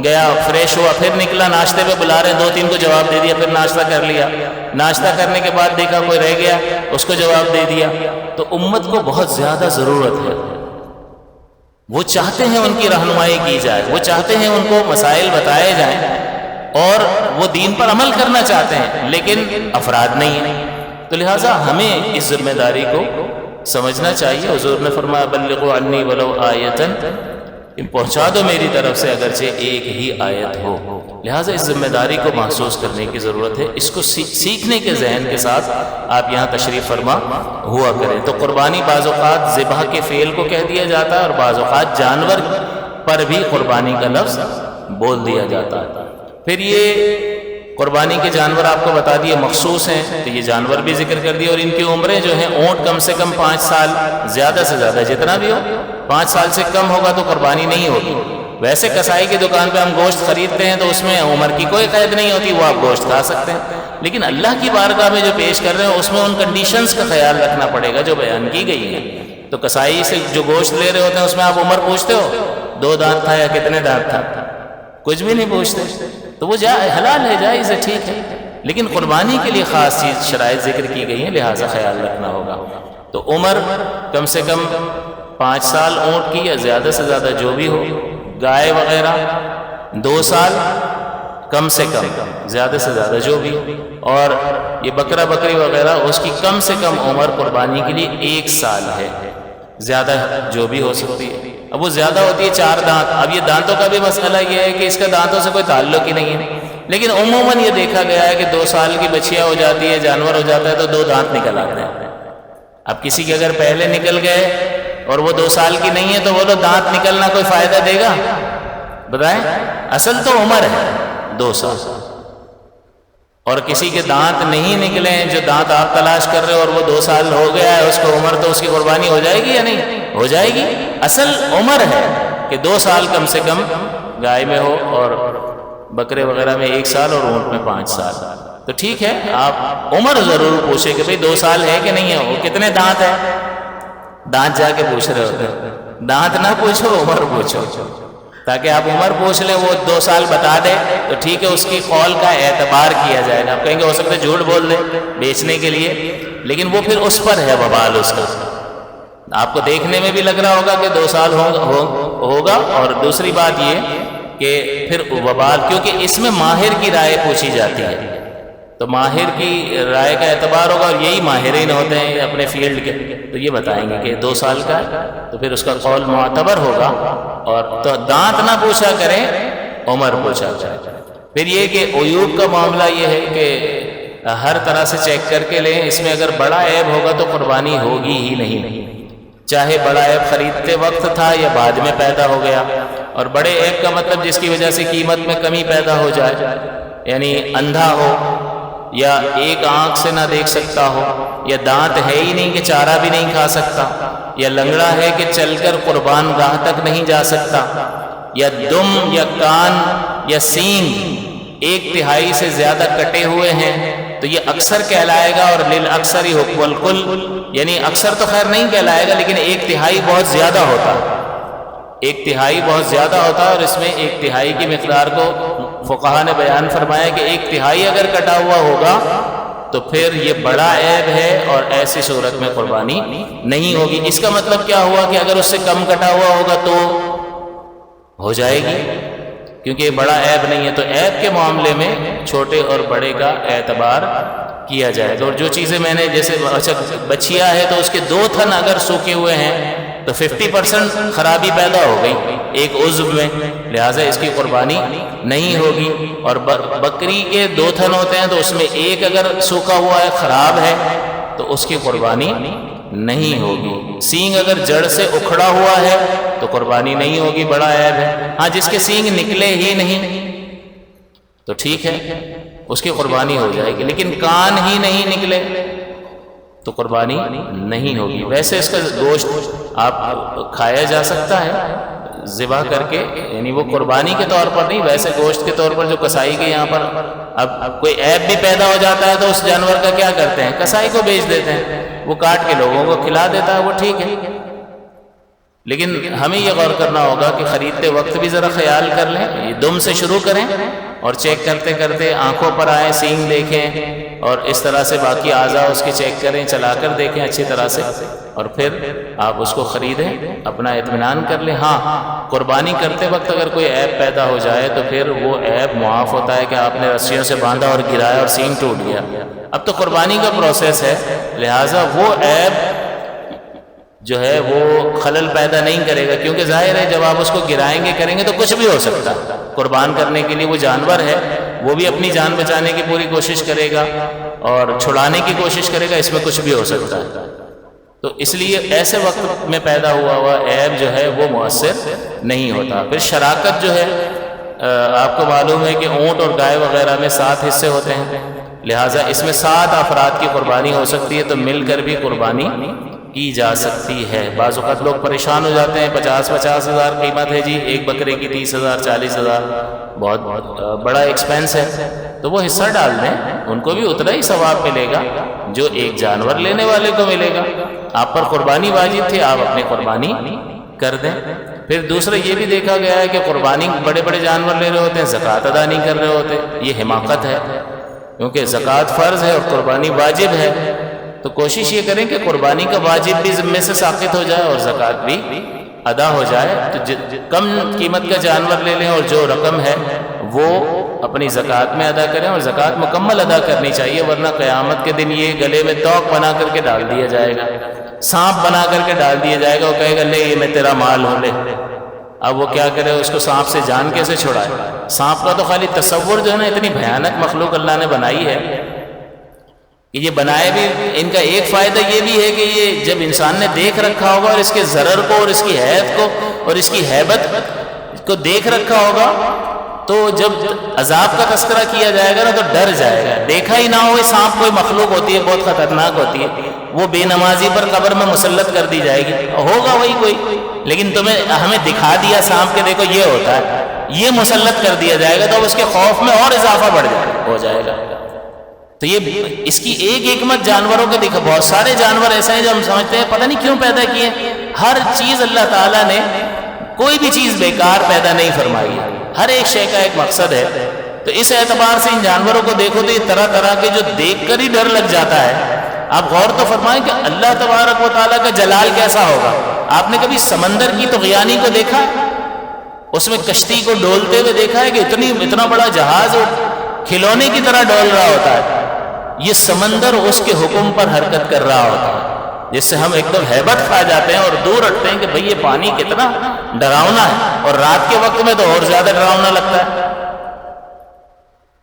گیا، فریش ہوا، پھر نکلا، ناشتے پہ بلا رہے ہیں، 2-3 کو جواب دے دیا، پھر ناشتہ کر لیا، ناشتہ کرنے کے بعد دیکھا کوئی رہ گیا، اس کو جواب دے دیا. تو امت کو بہت زیادہ ضرورت ہے، وہ چاہتے ہیں ان کی رہنمائی کی جائے، وہ چاہتے ہیں ان کو مسائل بتائے جائیں، اور وہ دین پر عمل کرنا چاہتے ہیں، لیکن افراد نہیں ہیں. تو لہٰذا ہمیں اس ذمہ داری کو سمجھنا چاہیے. حضور نے فرمایا بلغوا عنی ولو آیۃ، پہنچا دو میری طرف سے اگرچہ ایک ہی آیت ہو. لہٰذا اس ذمہ داری کو محسوس کرنے کی ضرورت ہے. اس کو سیکھنے کے ذہن کے ساتھ آپ یہاں تشریف فرما ہوا کریں. تو قربانی بعض اوقات ذبح کے فعل کو کہہ دیا جاتا ہے، اور بعض اوقات جانور پر بھی قربانی کا لفظ بول دیا جاتا ہے. پھر یہ قربانی کے جانور آپ کو بتا دیے مخصوص ہیں، تو یہ جانور بھی ذکر کر دیے، اور ان کی عمریں جو ہیں، اونٹ کم سے کم 5 سال، زیادہ سے زیادہ جتنا بھی ہو 5 سال سے کم ہوگا تو قربانی نہیں ہوگی. ویسے کسائی کی دکان پہ ہم گوشت خریدتے ہیں تو اس میں عمر کی کوئی قید نہیں ہوتی، وہ آپ گوشت کھا سکتے ہیں. لیکن اللہ کی بارگاہ میں جو پیش کر رہے ہیں اس میں ان کنڈیشنز کا خیال رکھنا پڑے گا جو بیان کی گئی ہیں. تو کسائی سے جو گوشت لے رہے ہوتے ہیں اس میں آپ عمر پوچھتے ہو، 2 دانت تھا یا کتنے دانت تھا، کچھ بھی نہیں پوچھتے. تو وہ حلال ہے، جائز ہے، ٹھیک ہے. لیکن قربانی کے لیے خاص چیز شرائط ذکر کی گئی ہیں، لہٰذا خیال رکھنا ہوگا. تو عمر کم سے کم 5 سال اونٹ کی، یا زیادہ سے زیادہ جو بھی ہو. گائے وغیرہ 2 سال کم سے کم، زیادہ سے زیادہ جو بھی. اور یہ بکرا بکری وغیرہ اس کی کم سے کم عمر قربانی کے لیے 1 سال ہے، زیادہ جو بھی ہو سکتی ہے. اب وہ زیادہ ہوتی ہے 4 دانت. اب یہ دانتوں کا بھی مسئلہ یہ ہے کہ اس کا دانتوں سے کوئی تعلق ہی نہیں ہے، لیکن عموماً یہ دیکھا گیا ہے کہ 2 سال کی بچیا ہو جاتی ہے، جانور ہو جاتا ہے تو 2 دانت نکل آتے ہیں. اب کسی کے اگر پہلے نکل گئے اور وہ 2 سال کی نہیں ہے تو وہ لو دانت نکلنا کوئی فائدہ دے گا؟ بتائیں. اصل تو عمر ہے 2 سال. اور کسی کے دانت نہیں نکلے ہیں، جو دانت آپ تلاش کر رہے ہو، اور وہ 2 سال ہو گیا ہے اس کو عمر، تو اس کی قربانی ہو جائے گی یا نہیں؟ ہو جائے گی. اصل عمر ہے کہ 2 سال کم سے کم گائے میں ہو، اور بکرے وغیرہ میں 1 سال، اور اونٹ میں 5 سال. تو ٹھیک ہے، آپ عمر ضرور پوچھیں کہ بھئی 2 سال ہے کہ نہیں ہے، وہ کتنے دانت ہے. دانت جا کے پوچھ رہے ہوتے ہیں، دانت نہ پوچھو، عمر پوچھو، تاکہ آپ عمر پوچھ لیں، وہ 2 سال بتا دے تو ٹھیک ہے، اس کی قول کا اعتبار کیا جائے گا. آپ کہیں گے ہو سکتا ہے جھوٹ بول دے بیچنے کے لیے، لیکن وہ پھر اس پر ہے وبال اس کا. آپ کو دیکھنے میں بھی لگ رہا ہوگا کہ 2 سال ہوگا. اور دوسری بات یہ کہ پھر وبال، کیونکہ اس میں ماہر کی رائے پوچھی جاتی ہے، تو ماہر کی رائے کا اعتبار ہوگا، اور یہی ماہرین ہوتے ہیں اپنے فیلڈ کے، تو یہ بتائیں گے کہ 2 سال کا ہے تو پھر اس کا قول معتبر ہوگا. اور تو دانت نہ پوچھا کریں، عمر پوچھا کریں. پھر یہ کہ عیوب کا معاملہ یہ ہے کہ ہر طرح سے چیک کر کے لیں. اس میں اگر بڑا عیب ہوگا تو قربانی ہوگی ہی نہیں، چاہے بڑا عیب خریدتے وقت تھا یا بعد میں پیدا ہو گیا. اور بڑے عیب کا مطلب جس کی وجہ سے قیمت میں کمی پیدا ہو جائے، یعنی اندھا ہو، یا ایک آنکھ سے نہ دیکھ سکتا ہو، یا دانت ہے ہی نہیں کہ چارہ بھی نہیں کھا سکتا، یا لنگڑا ہے کہ چل کر قربان گاہ تک نہیں جا سکتا، یا دم یا کان یا سینگ 1/3 سے زیادہ کٹے ہوئے ہیں، تو یہ اکثر کہلائے گا. اور للاکثر حکم الکل، یعنی اکثر تو خیر نہیں کہلائے گا، لیکن 1/3 بہت زیادہ ہوتا ہے. 1/3 بہت زیادہ ہوتا ہے، اور اس میں 1/3 کی مقدار کو فقہا نے بیان فرمایا کہ 1/3 اگر کٹا ہوا ہوگا تو پھر یہ بڑا عیب ہے، اور ایسی صورت میں قربانی نہیں ہوگی. اس کا مطلب کیا ہوا کہ اگر اس سے کم کٹا ہوا ہوگا تو ہو جائے گی، کیونکہ یہ بڑا عیب نہیں ہے. تو عیب کے معاملے میں چھوٹے اور بڑے کا اعتبار کیا جائے گا. اور جو چیزیں میں نے جیسے بچیا ہے تو اس کے 2 تھن اگر سوکھے ہوئے ہیں تو 50% خرابی پیدا ہو گئی ایک عضو میں، لہٰذا اس کی قربانی نہیں ہوگی. اور بکری کے 2 تھن ہوتے ہیں تو اس میں ایک اگر سوکھا ہوا ہے، خراب ہے، تو اس کی قربانی نہیں ہوگی. سینگ اگر جڑ سے اکھڑا ہوا ہے تو قربانی نہیں ہوگی، بڑا عیب ہے. ہاں جس کے سینگ نکلے ہی نہیں تو ٹھیک ہے، اس کی قربانی ہو جائے گی. لیکن کان ہی نہیں نکلے تو قربانی نہیں ہوگی. ویسے اس کا گوشت آپ کھایا جا سکتا ہے، ذبح کر کے، یعنی وہ قربانی کے طور پر نہیں، ویسے گوشت کے طور پر جو کسائی کے یہاں پر اب کوئی عیب بھی پیدا ہو جاتا ہے تو اس جانور کا کیا کرتے ہیں، کسائی کو بیچ دیتے ہیں، وہ کاٹ کے لوگوں کو کھلا دیتا ہے، وہ ٹھیک ہے۔ لیکن ہمیں یہ غور کرنا ہوگا کہ خریدتے وقت بھی ذرا خیال کر لیں، یہ دم سے شروع کریں اور چیک کرتے کرتے آنکھوں پر آئیں، سینگ دیکھیں اور اس طرح سے باقی اعضاء اس کے چیک کریں، چلا کر دیکھیں اچھی طرح سے، اور پھر آپ اس کو خریدیں، اپنا اطمینان کر لیں۔ ہاں، قربانی کرتے وقت اگر کوئی عیب پیدا ہو جائے تو پھر وہ عیب معاف ہوتا ہے کہ آپ نے رسیوں سے باندھا اور گرایا اور سینگ ٹوٹ گیا، اب تو قربانی کا پروسیس ہے، لہٰذا وہ عیب جو ہے وہ خلل پیدا نہیں کرے گا، کیونکہ ظاہر ہے جب آپ اس کو گرائیں گے کریں گے تو کچھ بھی ہو سکتا ہے۔ قربان کرنے کے لیے وہ جانور ہے، وہ بھی اپنی جان بچانے کی پوری کوشش کرے گا اور چھڑانے کی کوشش کرے گا، اس میں کچھ بھی ہو سکتا ہے۔ تو اس لیے ایسے وقت میں پیدا ہوا عیب جو ہے وہ مؤثر نہیں ہوتا۔ پھر شراکت جو ہے، آپ کو معلوم ہے کہ اونٹ اور گائے وغیرہ میں 7 حصے ہوتے ہیں، لہٰذا اس میں 7 افراد کی قربانی ہو سکتی ہے، تو مل کر بھی قربانی کی جا سکتی ہے۔ بعض اوقات لوگ پریشان ہو جاتے ہیں، 50 ہزار قیمت ہے جی ایک بکرے کی، 30 ہزار 40 ہزار، بہت بڑا ایکسپینس ہے، تو وہ حصہ ڈال دیں، ان کو بھی اتنا ہی ثواب ملے گا جو ایک جانور لینے والے کو ملے گا۔ آپ پر قربانی واجب تھی، آپ اپنی قربانی کر دیں۔ پھر دوسرا یہ بھی دیکھا گیا ہے کہ قربانی بڑے بڑے جانور لے رہے ہوتے ہیں، زکوٰۃ ادا نہیں کر رہے ہوتے، یہ حماقت ہے، کیونکہ زکوٰۃ فرض ہے اور قربانی واجب ہے، تو کوشش یہ کریں کہ قربانی کا واجب بھی ذمے سے ساقط ہو جائے اور زکوٰۃ بھی ادا ہو جائے۔ تو کم قیمت کا جانور لے لیں اور جو رقم ہے وہ اپنی زکوٰۃ میں ادا کریں، اور زکوٰۃ مکمل ادا کرنی چاہیے، ورنہ قیامت کے دن یہ گلے میں توق بنا کر کے ڈال دیا جائے گا، سانپ بنا کر کے ڈال دیا جائے گا، وہ کہے گا لے یہ میں تیرا مال ہوں لے۔ اب وہ کیا کرے، اس کو سانپ سے جان کیسے چھڑائے؟ سانپ کا تو خالی تصور جو ہے نا، اتنی بھیانک مخلوق اللہ نے بنائی ہے کہ یہ بنائے بھی، ان کا ایک فائدہ یہ بھی ہے کہ یہ جب انسان نے دیکھ رکھا ہوگا اور اس کے ضرر کو اور اس کی حیثیت کو اور اس کی ہیبت کو دیکھ رکھا ہوگا، تو جب عذاب کا تذکرہ کیا جائے گا نا تو ڈر جائے گا۔ دیکھا ہی نہ ہو، سانپ کوئی مخلوق ہوتی ہے بہت خطرناک ہوتی ہے، وہ بے نمازی پر قبر میں مسلط کر دی جائے گی، ہوگا وہی کوئی، لیکن ہمیں دکھا دیا سانپ کے دیکھو یہ ہوتا ہے، یہ مسلط کر دیا جائے گا تو اب اس کے خوف میں اور اضافہ ہو جائے گا۔ تو یہ اس کی ایک حکمت جانوروں کے دیکھا، بہت سارے جانور ایسے ہیں جو ہم سمجھتے ہیں پتہ نہیں کیوں پیدا کیے، ہر چیز اللہ تعالیٰ نے کوئی بھی چیز بیکار پیدا نہیں فرمائی، ہر ایک شے کا ایک مقصد ہے۔ تو اس اعتبار سے ان جانوروں کو دیکھو تو یہ طرح طرح کے جو دیکھ کر ہی ڈر لگ جاتا ہے۔ آپ غور تو فرمائیں کہ اللہ تبارک و تعالیٰ کا جلال کیسا ہوگا۔ آپ نے کبھی سمندر کی طغیانی کو دیکھا؟ اس میں کشتی کو ڈولتے ہوئے دیکھا ہے کہ اتنا بڑا جہاز کھلونے کی طرح ڈول رہا ہوتا ہے، یہ سمندر اس کے حکم پر حرکت کر رہا ہوتا ہے، جس سے ہم ایک دم ہیبت کھا جاتے ہیں اور دور رکھتے ہیں کہ بھئی یہ پانی کتنا ڈراؤنا ہے، اور رات کے وقت میں تو اور زیادہ ڈراؤنا لگتا ہے۔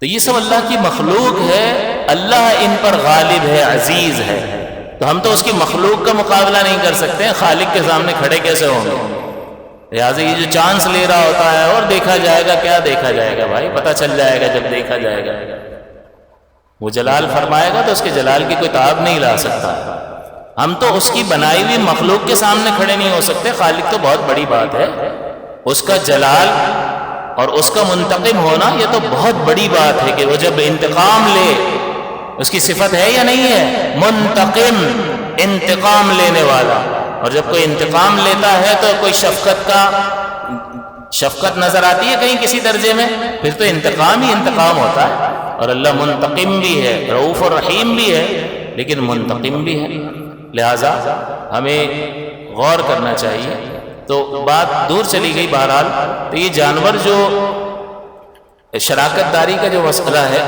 تو یہ سب اللہ کی مخلوق ہے، اللہ ان پر غالب ہے، عزیز ہے، تو ہم تو اس کی مخلوق کا مقابلہ نہیں کر سکتے ہیں، خالق کے سامنے کھڑے کیسے ہوں گے؟ لہٰذا یہ جو چانس لے رہا ہوتا ہے اور دیکھا جائے گا، کیا دیکھا جائے گا بھائی، پتہ چل جائے گا جب دیکھا جائے گا۔ وہ جلال فرمائے گا تو اس کے جلال کی کوئی تاب نہیں لا سکتا۔ ہم تو اس کی بنائی ہوئی مخلوق کے سامنے کھڑے نہیں ہو سکتے، خالق تو بہت بڑی بات ہے، اس کا جلال اور اس کا منتقم ہونا یہ تو بہت بڑی بات ہے کہ وہ جب انتقام لے، اس کی صفت ہے یا نہیں ہے؟ منتقم، انتقام لینے والا، اور جب کوئی انتقام لیتا ہے تو کوئی شفقت نظر آتی ہے کہیں کسی درجے میں، پھر تو انتقام ہی انتقام ہوتا ہے، اور اللہ منتقم بھی ہے، رؤوف اور رحیم بھی ہے، لیکن منتقم بھی ہے، لہٰذا ہمیں غور کرنا چاہیے۔ تو بات دور چلی گئی، بہرحال تو یہ جانور جو شراکت داری کا جو مسئلہ ہے،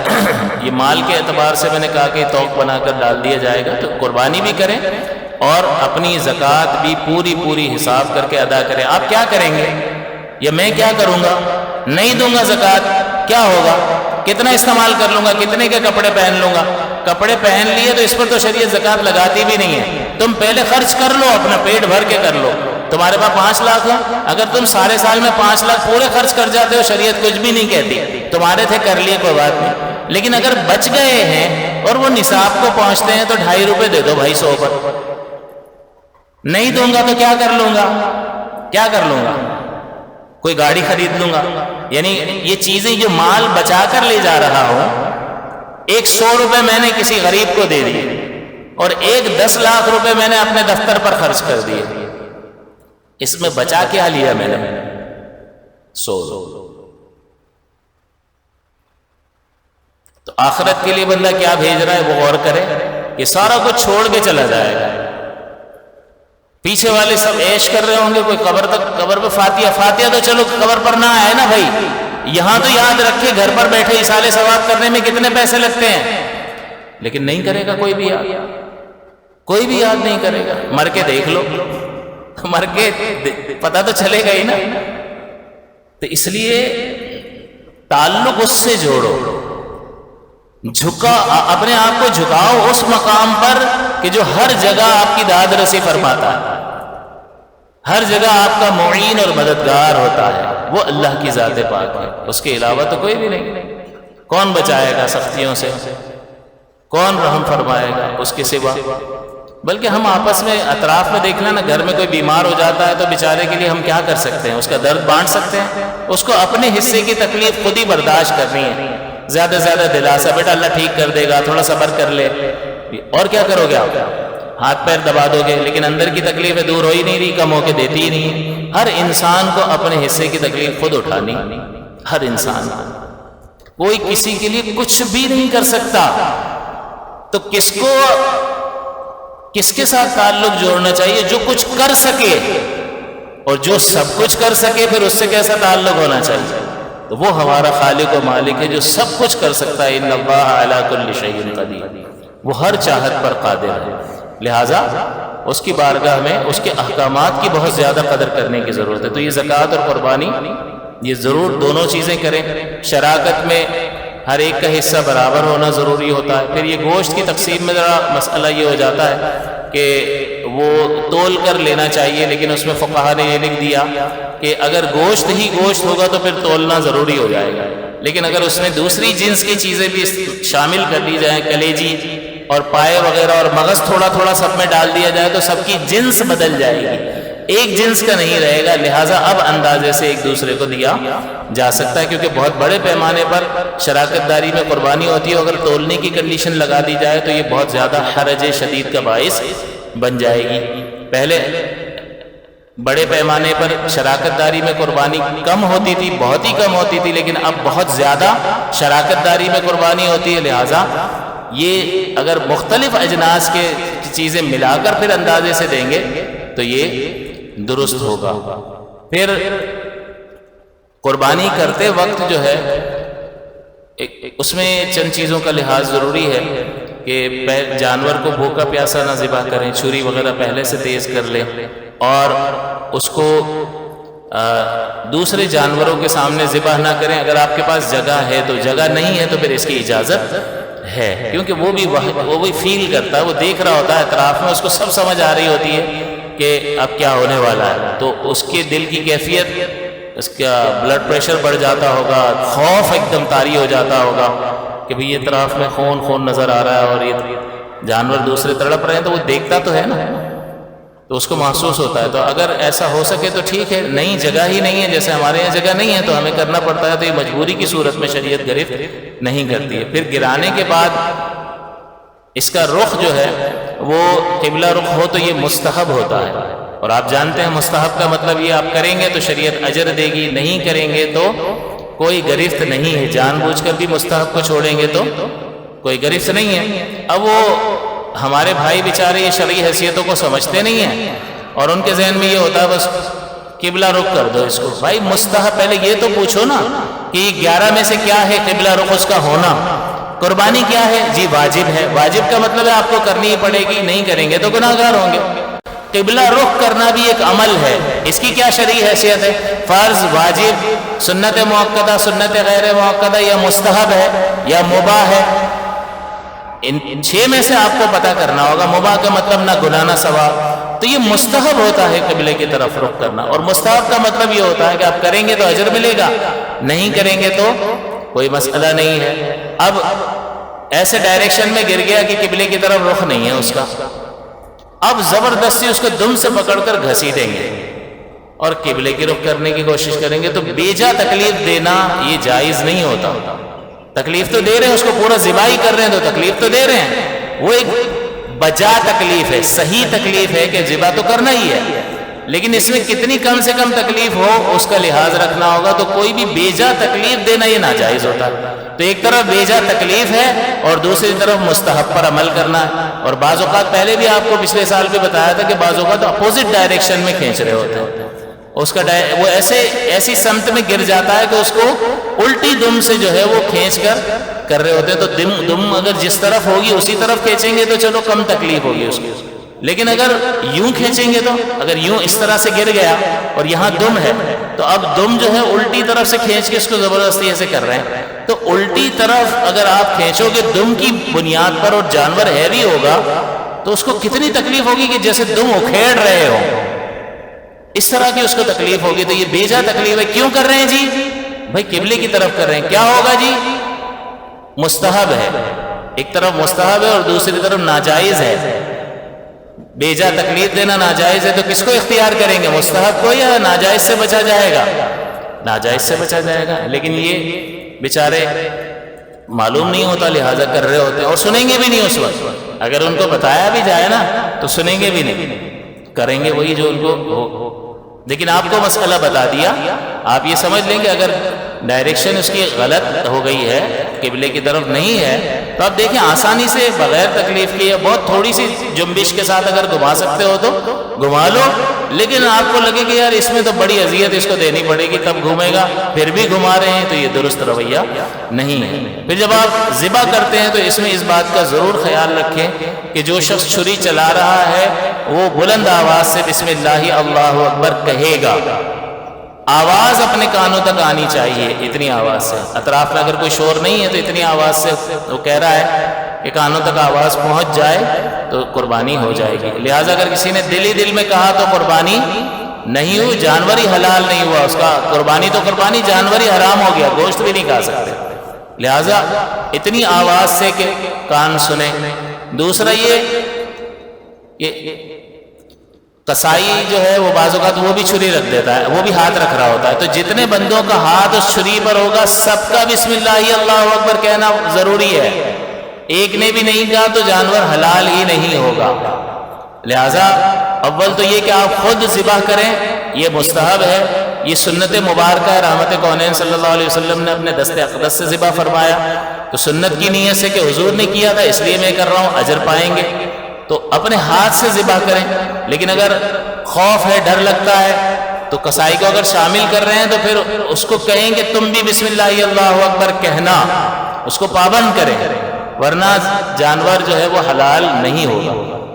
یہ مال کے اعتبار سے میں نے کہا کہ توق بنا کر ڈال دیا جائے گا، تو قربانی بھی کریں اور اپنی زکوٰۃ بھی پوری حساب کر کے ادا کریں۔ آپ کیا کریں گے؟ یا میں کیا کروں گا؟ نہیں دوں گا زکوٰۃ، کیا ہوگا؟ کتنا استعمال کر لوں گا؟ کتنے کے کپڑے پہن لوں گا؟ کپڑے پہن لیے تو اس پر تو شریعت زکوٰۃ لگاتی بھی نہیں ہے، تم پہلے خرچ کر لو، اپنا پیٹ بھر کے کر لو۔ تمہارے پاس 5 لاکھ ہے، اگر تم سارے سال میں 5 لاکھ پورے خرچ کر جاتے ہو، شریعت کچھ بھی نہیں کہتی، تمہارے تھے کر لیے کوئی بات نہیں، لیکن اگر بچ گئے ہیں اور وہ نصاب کو پہنچتے ہیں تو 2.5 روپے دے دو بھائی 100 پر۔ نہیں دوں گا تو کیا کر لوں گا؟ کوئی گاڑی خرید لوں گا، یعنی یہ چیزیں جو مال بچا کر لے جا رہا ہوں، 100 روپے میں نے کسی غریب کو دے دیے اور 10 لاکھ روپے میں نے اپنے دفتر پر خرچ کر دیے، اس میں بچا کیا لیا میں نے؟ 100۔ تو آخرت کے لیے بندہ کیا بھیج رہا ہے وہ غور کرے، یہ سارا کچھ چھوڑ کے چلا جائے گا۔ پیچھے والے سب عیش کر رہے ہوں گے، کوئی قبر پہ فاتحہ تو چلو قبر پر نہ آئے نا بھائی، یہاں تو یاد رکھے گھر پر بیٹھے ایصال ثواب کرنے میں کتنے پیسے لگتے ہیں، لیکن نہیں کرے گا کوئی بھی یاد نہیں کرے گا۔ مر کے دیکھ لو، مر کے پتہ تو چلے گا ہی نا۔ تو اس لیے تعلق اس سے جوڑو، اپنے آپ کو جھکاؤ اس مقام پر کہ جو ہر جگہ آپ کی داد رسی فرماتا ہے، ہر جگہ آپ کا معین اور مددگار ہوتا ہے، وہ اللہ کی ذات پاک ہے، اس کے علاوہ تو کوئی بھی نہیں۔ کون بچائے گا سختیوں سے؟ کون رحم فرمائے گا اس کے سوا؟ بلکہ ہم آپس میں اطراف میں دیکھنا نا، گھر میں کوئی بیمار ہو جاتا ہے تو بیچارے کے لیے ہم کیا کر سکتے ہیں؟ اس کا درد بانٹ سکتے ہیں؟ اس کو اپنے حصے کی تکلیف خود ہی برداشت کرنی ہے، زیادہ سے زیادہ دلاسا، بیٹا اللہ ٹھیک کر دے گا، تھوڑا صبر کر لے، اور کیا کرو گے آپ؟ ہاتھ پیر دبا دو گے، لیکن اندر کی تکلیفیں دور ہو ہی نہیں رہی، کم ہو کے دیتی ہی نہیں۔ ہر انسان کو اپنے حصے کی تکلیف خود اٹھانی، ہر انسان، کوئی کسی کے لیے کچھ بھی نہیں کر سکتا۔ تو کس کے ساتھ تعلق جوڑنا چاہیے؟ جو کچھ کر سکے، اور جو سب کچھ کر سکے پھر اس سے کیسا تعلق ہونا چاہیے؟ تو وہ ہمارا خالق و مالک ہے جو سب کچھ کر سکتا ہے۔ ان اللہ علی کل شیء قدیر، وہ ہر چاہت پر قادر ہے، لہٰذا اس کی بارگاہ میں اس کے احکامات کی بہت زیادہ قدر کرنے کی ضرورت ہے۔ تو یہ زکوٰۃ اور قربانی، یہ ضرور دونوں چیزیں کریں۔ شراکت میں ہر ایک کا حصہ برابر ہونا ضروری ہوتا ہے۔ پھر یہ گوشت کی تقسیم میں ذرا مسئلہ یہ ہو جاتا ہے کہ وہ تول کر لینا چاہیے، لیکن اس میں فقہا نے یہ لکھ دیا کہ اگر گوشت ہی گوشت ہوگا تو پھر تولنا ضروری ہو جائے گا، لیکن اگر اس میں دوسری جنس کی چیزیں بھی شامل کر دی جائیں، کلیجی اور پائے وغیرہ اور مغز تھوڑا تھوڑا سب میں ڈال دیا جائے تو سب کی جنس بدل جائے گی، ایک جنس کا نہیں رہے گا، لہٰذا اب اندازے سے ایک دوسرے کو دیا جا سکتا ہے، کیونکہ بہت بڑے پیمانے پر شراکت داری میں قربانی ہوتی ہے، اگر تولنے کی کنڈیشن لگا دی جائے تو یہ بہت زیادہ حرج شدید کا باعث بن جائے گی۔ پہلے بڑے پیمانے پر شراکت داری میں قربانی کم ہوتی تھی، بہت ہی کم ہوتی تھی، لیکن اب بہت زیادہ شراکت داری میں قربانی ہوتی ہے، لہٰذا یہ اگر مختلف اجناس کے چیزیں ملا کر پھر اندازے سے دیں گے تو یہ درست ہوگا۔ پھر قربانی کرتے وقت جو ہے اس میں چند چیزوں کا لحاظ ضروری ہے کہ جانور کو بھوکا پیاسا نہ ذبح کریں، چھری وغیرہ پہلے سے تیز کر لیں، اور اس کو دوسرے جانوروں کے سامنے ذبح نہ کریں۔ اگر آپ کے پاس جگہ ہے تو، جگہ نہیں ہے تو پھر اس کی اجازت ہے، کیونکہ وہ بھی فیل کرتا ہے، وہ دیکھ رہا ہوتا ہے اطراف میں، اس کو سب سمجھ آ رہی ہوتی ہے کہ اب کیا ہونے والا ہے، تو اس کے دل کی کیفیت، اس کا بلڈ پریشر بڑھ جاتا ہوگا، خوف ایک دم طاری ہو جاتا ہوگا کہ بھئی یہ اطراف میں خون نظر آ رہا ہے اور یہ جانور دوسرے تڑپ رہے ہیں، تو وہ دیکھتا تو ہے نا، تو اس کو محسوس ہوتا ہے۔ تو اگر ایسا ہو سکے تو ٹھیک ہے، نہیں جگہ ہی نہیں ہے، جیسے ہمارے یہاں جگہ نہیں ہے تو ہمیں کرنا پڑتا ہے، تو یہ مجبوری کی صورت میں شریعت گرفت نہیں کرتی ہے۔ پھر گرانے کے بعد اس کا رخ جو ہے وہ قبلہ رخ ہو تو یہ مستحب ہوتا ہے، اور آپ جانتے ہیں مستحب کا مطلب یہ آپ کریں گے تو شریعت اجر دے گی، نہیں کریں گے تو کوئی گرفت نہیں ہے، جان بوجھ کر بھی مستحب کو چھوڑیں گے تو کوئی گرفت نہیں ہے۔ اب وہ ہمارے بھائی بیچارے یہ شرعی حیثیتوں کو سمجھتے نہیں ہیں، اور ان کے ذہن میں یہ ہوتا ہے بس قبلہ رخ کر دو اس کو۔ بھائی مستحب پہلے یہ تو پوچھو نا کہ 11 میں سے کیا ہے قبلہ رخ اس کا ہونا۔ قربانی کیا ہے؟ جی واجب ہے، واجب کا مطلب ہے آپ کو کرنی ہی پڑے گی، نہیں کریں گے تو گناہگار ہوں گے۔ قبلہ رخ کرنا بھی ایک عمل ہے، اس کی کیا شرعی حیثیت ہے؟ فرض، واجب، سنت مؤکدہ، سنت غیر مؤکدہ، یا مستحب ہے یا مباح ہے؟ ان 6 میں سے آپ کو پتہ کرنا ہوگا۔ مباح کا مطلب نہ گناہ نہ ثواب، تو یہ مستحب ہوتا ہے قبلے کی طرف رخ کرنا، اور مستحب کا مطلب یہ ہوتا ہے کہ آپ کریں گے تو اجر ملے گا، نہیں کریں گے تو کوئی مسئلہ نہیں ہے۔ اب ایسے ڈائریکشن میں گر گیا کہ قبلے کی طرف رخ نہیں ہے اس کا، اب زبردستی اس کو دم سے پکڑ کر گھسیٹیں گے، اور قبلے کی رخ کرنے کی کوشش کریں گے تو بیجا تکلیف دینا یہ جائز نہیں ہوتا. تکلیف تو دے رہے ہیں، اس کو پورا ذبح ہی کر رہے ہیں تو تکلیف تو دے رہے ہیں، وہ ایک بجا تکلیف ہے، صحیح تکلیف ہے کہ ذبح تو کرنا ہی ہے، لیکن اس میں کتنی کم سے کم تکلیف ہو اس کا لحاظ رکھنا ہوگا. تو کوئی بھی بیجا تکلیف دینا یہ ناجائز ہوتا ہے. تو ایک طرف بیجا تکلیف ہے اور دوسری طرف مستحب پر عمل کرنا ہے. اور بعض اوقات پہلے بھی آپ کو پچھلے سال بھی بتایا تھا کہ بعض اوقات اپوزٹ ڈائریکشن میں کھینچ رہے ہوتے ہیں، اس کا وہ ایسی سمت میں گر جاتا ہے کہ اس کو الٹی دم سے جو ہے وہ کھینچ کر رہے ہوتے ہیں. تو دم اگر جس طرف ہوگی اسی طرف کھینچیں گے تو چلو کم تکلیف ہوگی اس کی، لیکن اگر یوں کھینچیں گے تو اگر یوں اس طرح سے گر گیا اور یہاں دم ہے تو اب دم جو ہے الٹی طرف سے کھینچ کے اس کو زبردستی ایسے کر رہے ہیں. تو الٹی طرف اگر آپ کھینچو گے دم کی بنیاد پر اور جانور ہیوی ہوگا تو اس کو کتنی تکلیف ہوگی کہ جیسے دم اکھیڑ رہے ہو، اس طرح کی اس کو تکلیف ہوگی. تو یہ بیجا تکلیف ہے. کیوں کر رہے ہیں جی؟ بھائی قبلے کی طرف کر رہے ہیں. کیا ہوگا جی؟ مستحب ہے. ایک طرف مستحب ہے اور دوسری طرف ناجائز ہے. بیجا تکلیف دینا ناجائز ہے تو کس کو اختیار کریں گے؟ مستحب کو، یا ناجائز سے بچا جائے گا؟ ناجائز سے بچا جائے گا. لیکن یہ بیچارے معلوم نہیں ہوتا لہٰذا کر رہے ہوتے ہیں اور سنیں گے بھی نہیں اس وقت. اگر ان کو بتایا بھی جائے نا تو سنیں گے بھی نہیں، کریں گے وہی جو ان کو ہو. لیکن آپ کو مسئلہ بتا دیا، آپ یہ سمجھ لیں کہ اگر ڈائریکشن اس کی غلط ہو گئی ہے، قبلے کی طرف نہیں ہے، تو آپ دیکھیں آسانی سے بغیر تکلیف کے بہت تھوڑی سی جنبش کے ساتھ اگر گھما سکتے ہو تو گھما لو. لیکن آپ کو لگے کہ یار اس میں تو بڑی اذیت اس کو دینی پڑے گی تب گھومے گا، پھر بھی گھما رہے ہیں، تو یہ درست رویہ نہیں ہے. پھر جب آپ ذبح کرتے ہیں تو اس میں اس بات کا ضرور خیال رکھیں کہ جو شخص چھری چلا رہا ہے وہ بلند آواز سے بسم اللہ اللہ اکبر کہے گا. آواز اپنے کانوں تک آنی چاہیے، اتنی آواز سے. اطراف میں اگر کوئی شور نہیں ہے تو اتنی آواز سے وہ کہہ رہا ہے کہ کانوں تک آواز پہنچ جائے تو قربانی ہو جائے گی. لہٰذا اگر کسی نے دل ہی دل میں کہا تو قربانی نہیں ہوئی، جانور ہی حلال نہیں ہوا اس کا. قربانی تو قربانی، جانور ہی حرام ہو گیا، گوشت بھی نہیں کھا سکتے. لہٰذا اتنی آواز سے کہ کان سنیں. دوسرا یہ قصائی جو ہے وہ بعض اوقات وہ بھی چھری رکھ دیتا ہے، وہ بھی ہاتھ رکھ رہا ہوتا ہے. تو جتنے بندوں کا ہاتھ اس چھری پر ہوگا سب کا بسم اللہ اللہ اکبر کہنا ضروری ہے. ایک نے بھی نہیں کہا تو جانور حلال ہی نہیں ہوگا. لہذا اول تو یہ کہ آپ خود ذبح کریں، یہ مستحب ہے، یہ سنت مبارکہ ہے. رحمت کونین صلی اللہ علیہ وسلم نے اپنے دست اقدس سے ذبح فرمایا. تو سنت کی نیت سے کہ حضور نے کیا تھا اس لیے میں کر رہا ہوں، اجر پائیں گے. تو اپنے ہاتھ سے ذبح کریں. لیکن اگر خوف ہے، ڈر لگتا ہے تو قصائی کو اگر شامل کر رہے ہیں تو پھر اس کو کہیں کہ تم بھی بسم اللہ اللہ اکبر کہنا، اس کو پابند کریں، ورنہ جانور جو ہے وہ حلال نہیں ہوگا.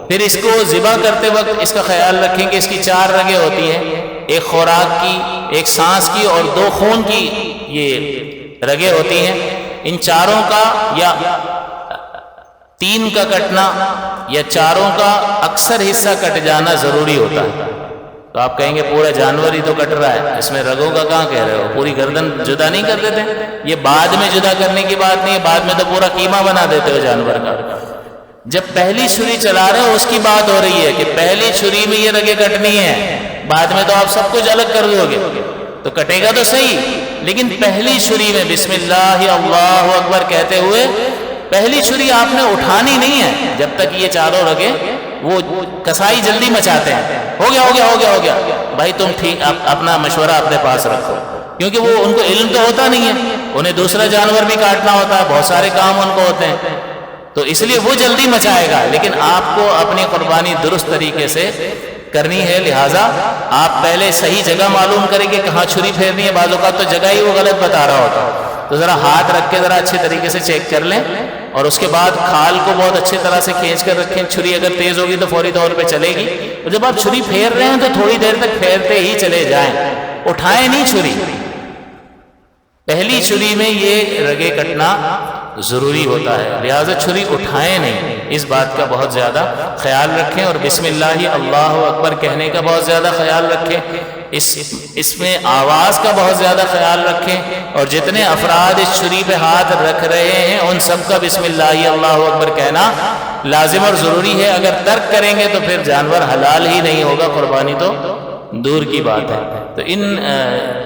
پھر اس کو ذبح کرتے وقت اس کا خیال رکھیں کہ اس کی 4 رگیں ہوتی ہیں، ایک خوراک کی، ایک سانس کی اور 2 خون کی یہ رگیں ہوتی ہیں. ان چاروں کا یا 3 کا کٹنا یا 4 کا اکثر حصہ کٹ جانا ضروری ہوتا ہے. تو آپ کہیں گے پورا جانور ہی تو کٹ رہا ہے، اس میں رگوں کا کہاں کہہ رہے ہو؟ پوری گردن جدا نہیں کر دیتے؟ یہ بعد میں جدا کرنے کی بات نہیں ہے، بعد میں تو پورا قیمہ بنا دیتے ہو جانور کا. جب پہلی چھری چلا رہے ہو اس کی بات ہو رہی ہے کہ پہلی چھری میں یہ رگیں کٹنی ہے، بعد میں تو آپ سب کچھ الگ کر دو گے تو کٹے گا تو صحیح. لیکن پہلی چھری میں بسم اللہ اللہ اکبر کہتے ہوئے پہلی چھری آپ نے اٹھانی نہیں ہے جب تک یہ 4 رگیں. وہ قصائی جلدی مچاتے ہیں، ہو گیا ہو گیا ہو گیا ہو گیا. بھائی تم ٹھیک اپنا مشورہ اپنے پاس رکھو، کیونکہ وہ ان کو علم تو ہوتا نہیں ہے، انہیں دوسرا جانور بھی کاٹنا ہوتا ہے، بہت سارے کام ان کو ہوتے ہیں، تو اس لیے وہ جلدی مچائے گا. لیکن آپ کو اپنی قربانی درست طریقے سے کرنی ہے. لہٰذا آپ پہلے صحیح جگہ معلوم کریں کہ کہاں چھری پھیرنی ہے. بعض اوقات تو جگہ ہی وہ غلط بتا رہا ہوتا ہے، تو ذرا ہاتھ رکھ کے ذرا اچھے طریقے سے چیک کر لیں اور اس کے بعد کھال کو بہت اچھے طرح سے کھینچ کر رکھیں. چھری اگر تیز ہوگی تو فوری طور پہ چلے گی. اور جب آپ چھری پھیر رہے ہیں تو تھوڑی دیر تک پھیرتے ہی چلے جائیں، اٹھائیں نہیں چھری. پہلی چھری میں یہ رگیں کٹنا ضروری ہوتا ہے، لہٰذا چھری اٹھائیں نہیں. اس بات کا بہت زیادہ خیال رکھیں اور بسم اللہ اللہ اکبر کہنے کا بہت زیادہ خیال رکھیں. اس میں آواز کا بہت زیادہ خیال رکھیں. اور جتنے افراد اس چھری پہ ہاتھ رکھ رہے ہیں ان سب کا بسم اللہ اللہ اکبر کہنا لازم اور ضروری ہے. اگر ترک کریں گے تو پھر جانور حلال ہی نہیں ہوگا، قربانی تو دور کی بات ہے۔ تو ان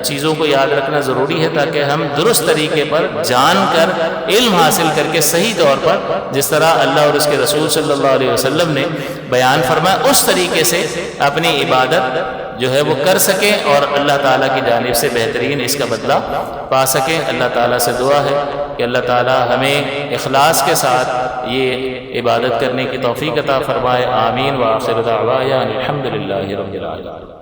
چیزوں کو یاد رکھنا ضروری ہے تاکہ ہم درست طریقے پر جان کر علم حاصل کر کے صحیح طور پر جس طرح اللہ اور اس کے رسول صلی اللہ علیہ وسلم نے بیان فرمایا اس طریقے سے اپنی عبادت جو ہے وہ کر سکیں اور اللہ تعالیٰ کی جانب سے بہترین اس کا بدلہ پا سکیں۔ اللہ تعالیٰ سے دعا ہے کہ اللہ تعالیٰ ہمیں اخلاص کے ساتھ یہ عبادت کرنے کی توفیق عطا فرمائے۔ آمین۔ وآخر دعوانا الحمد للہ رب العالمین۔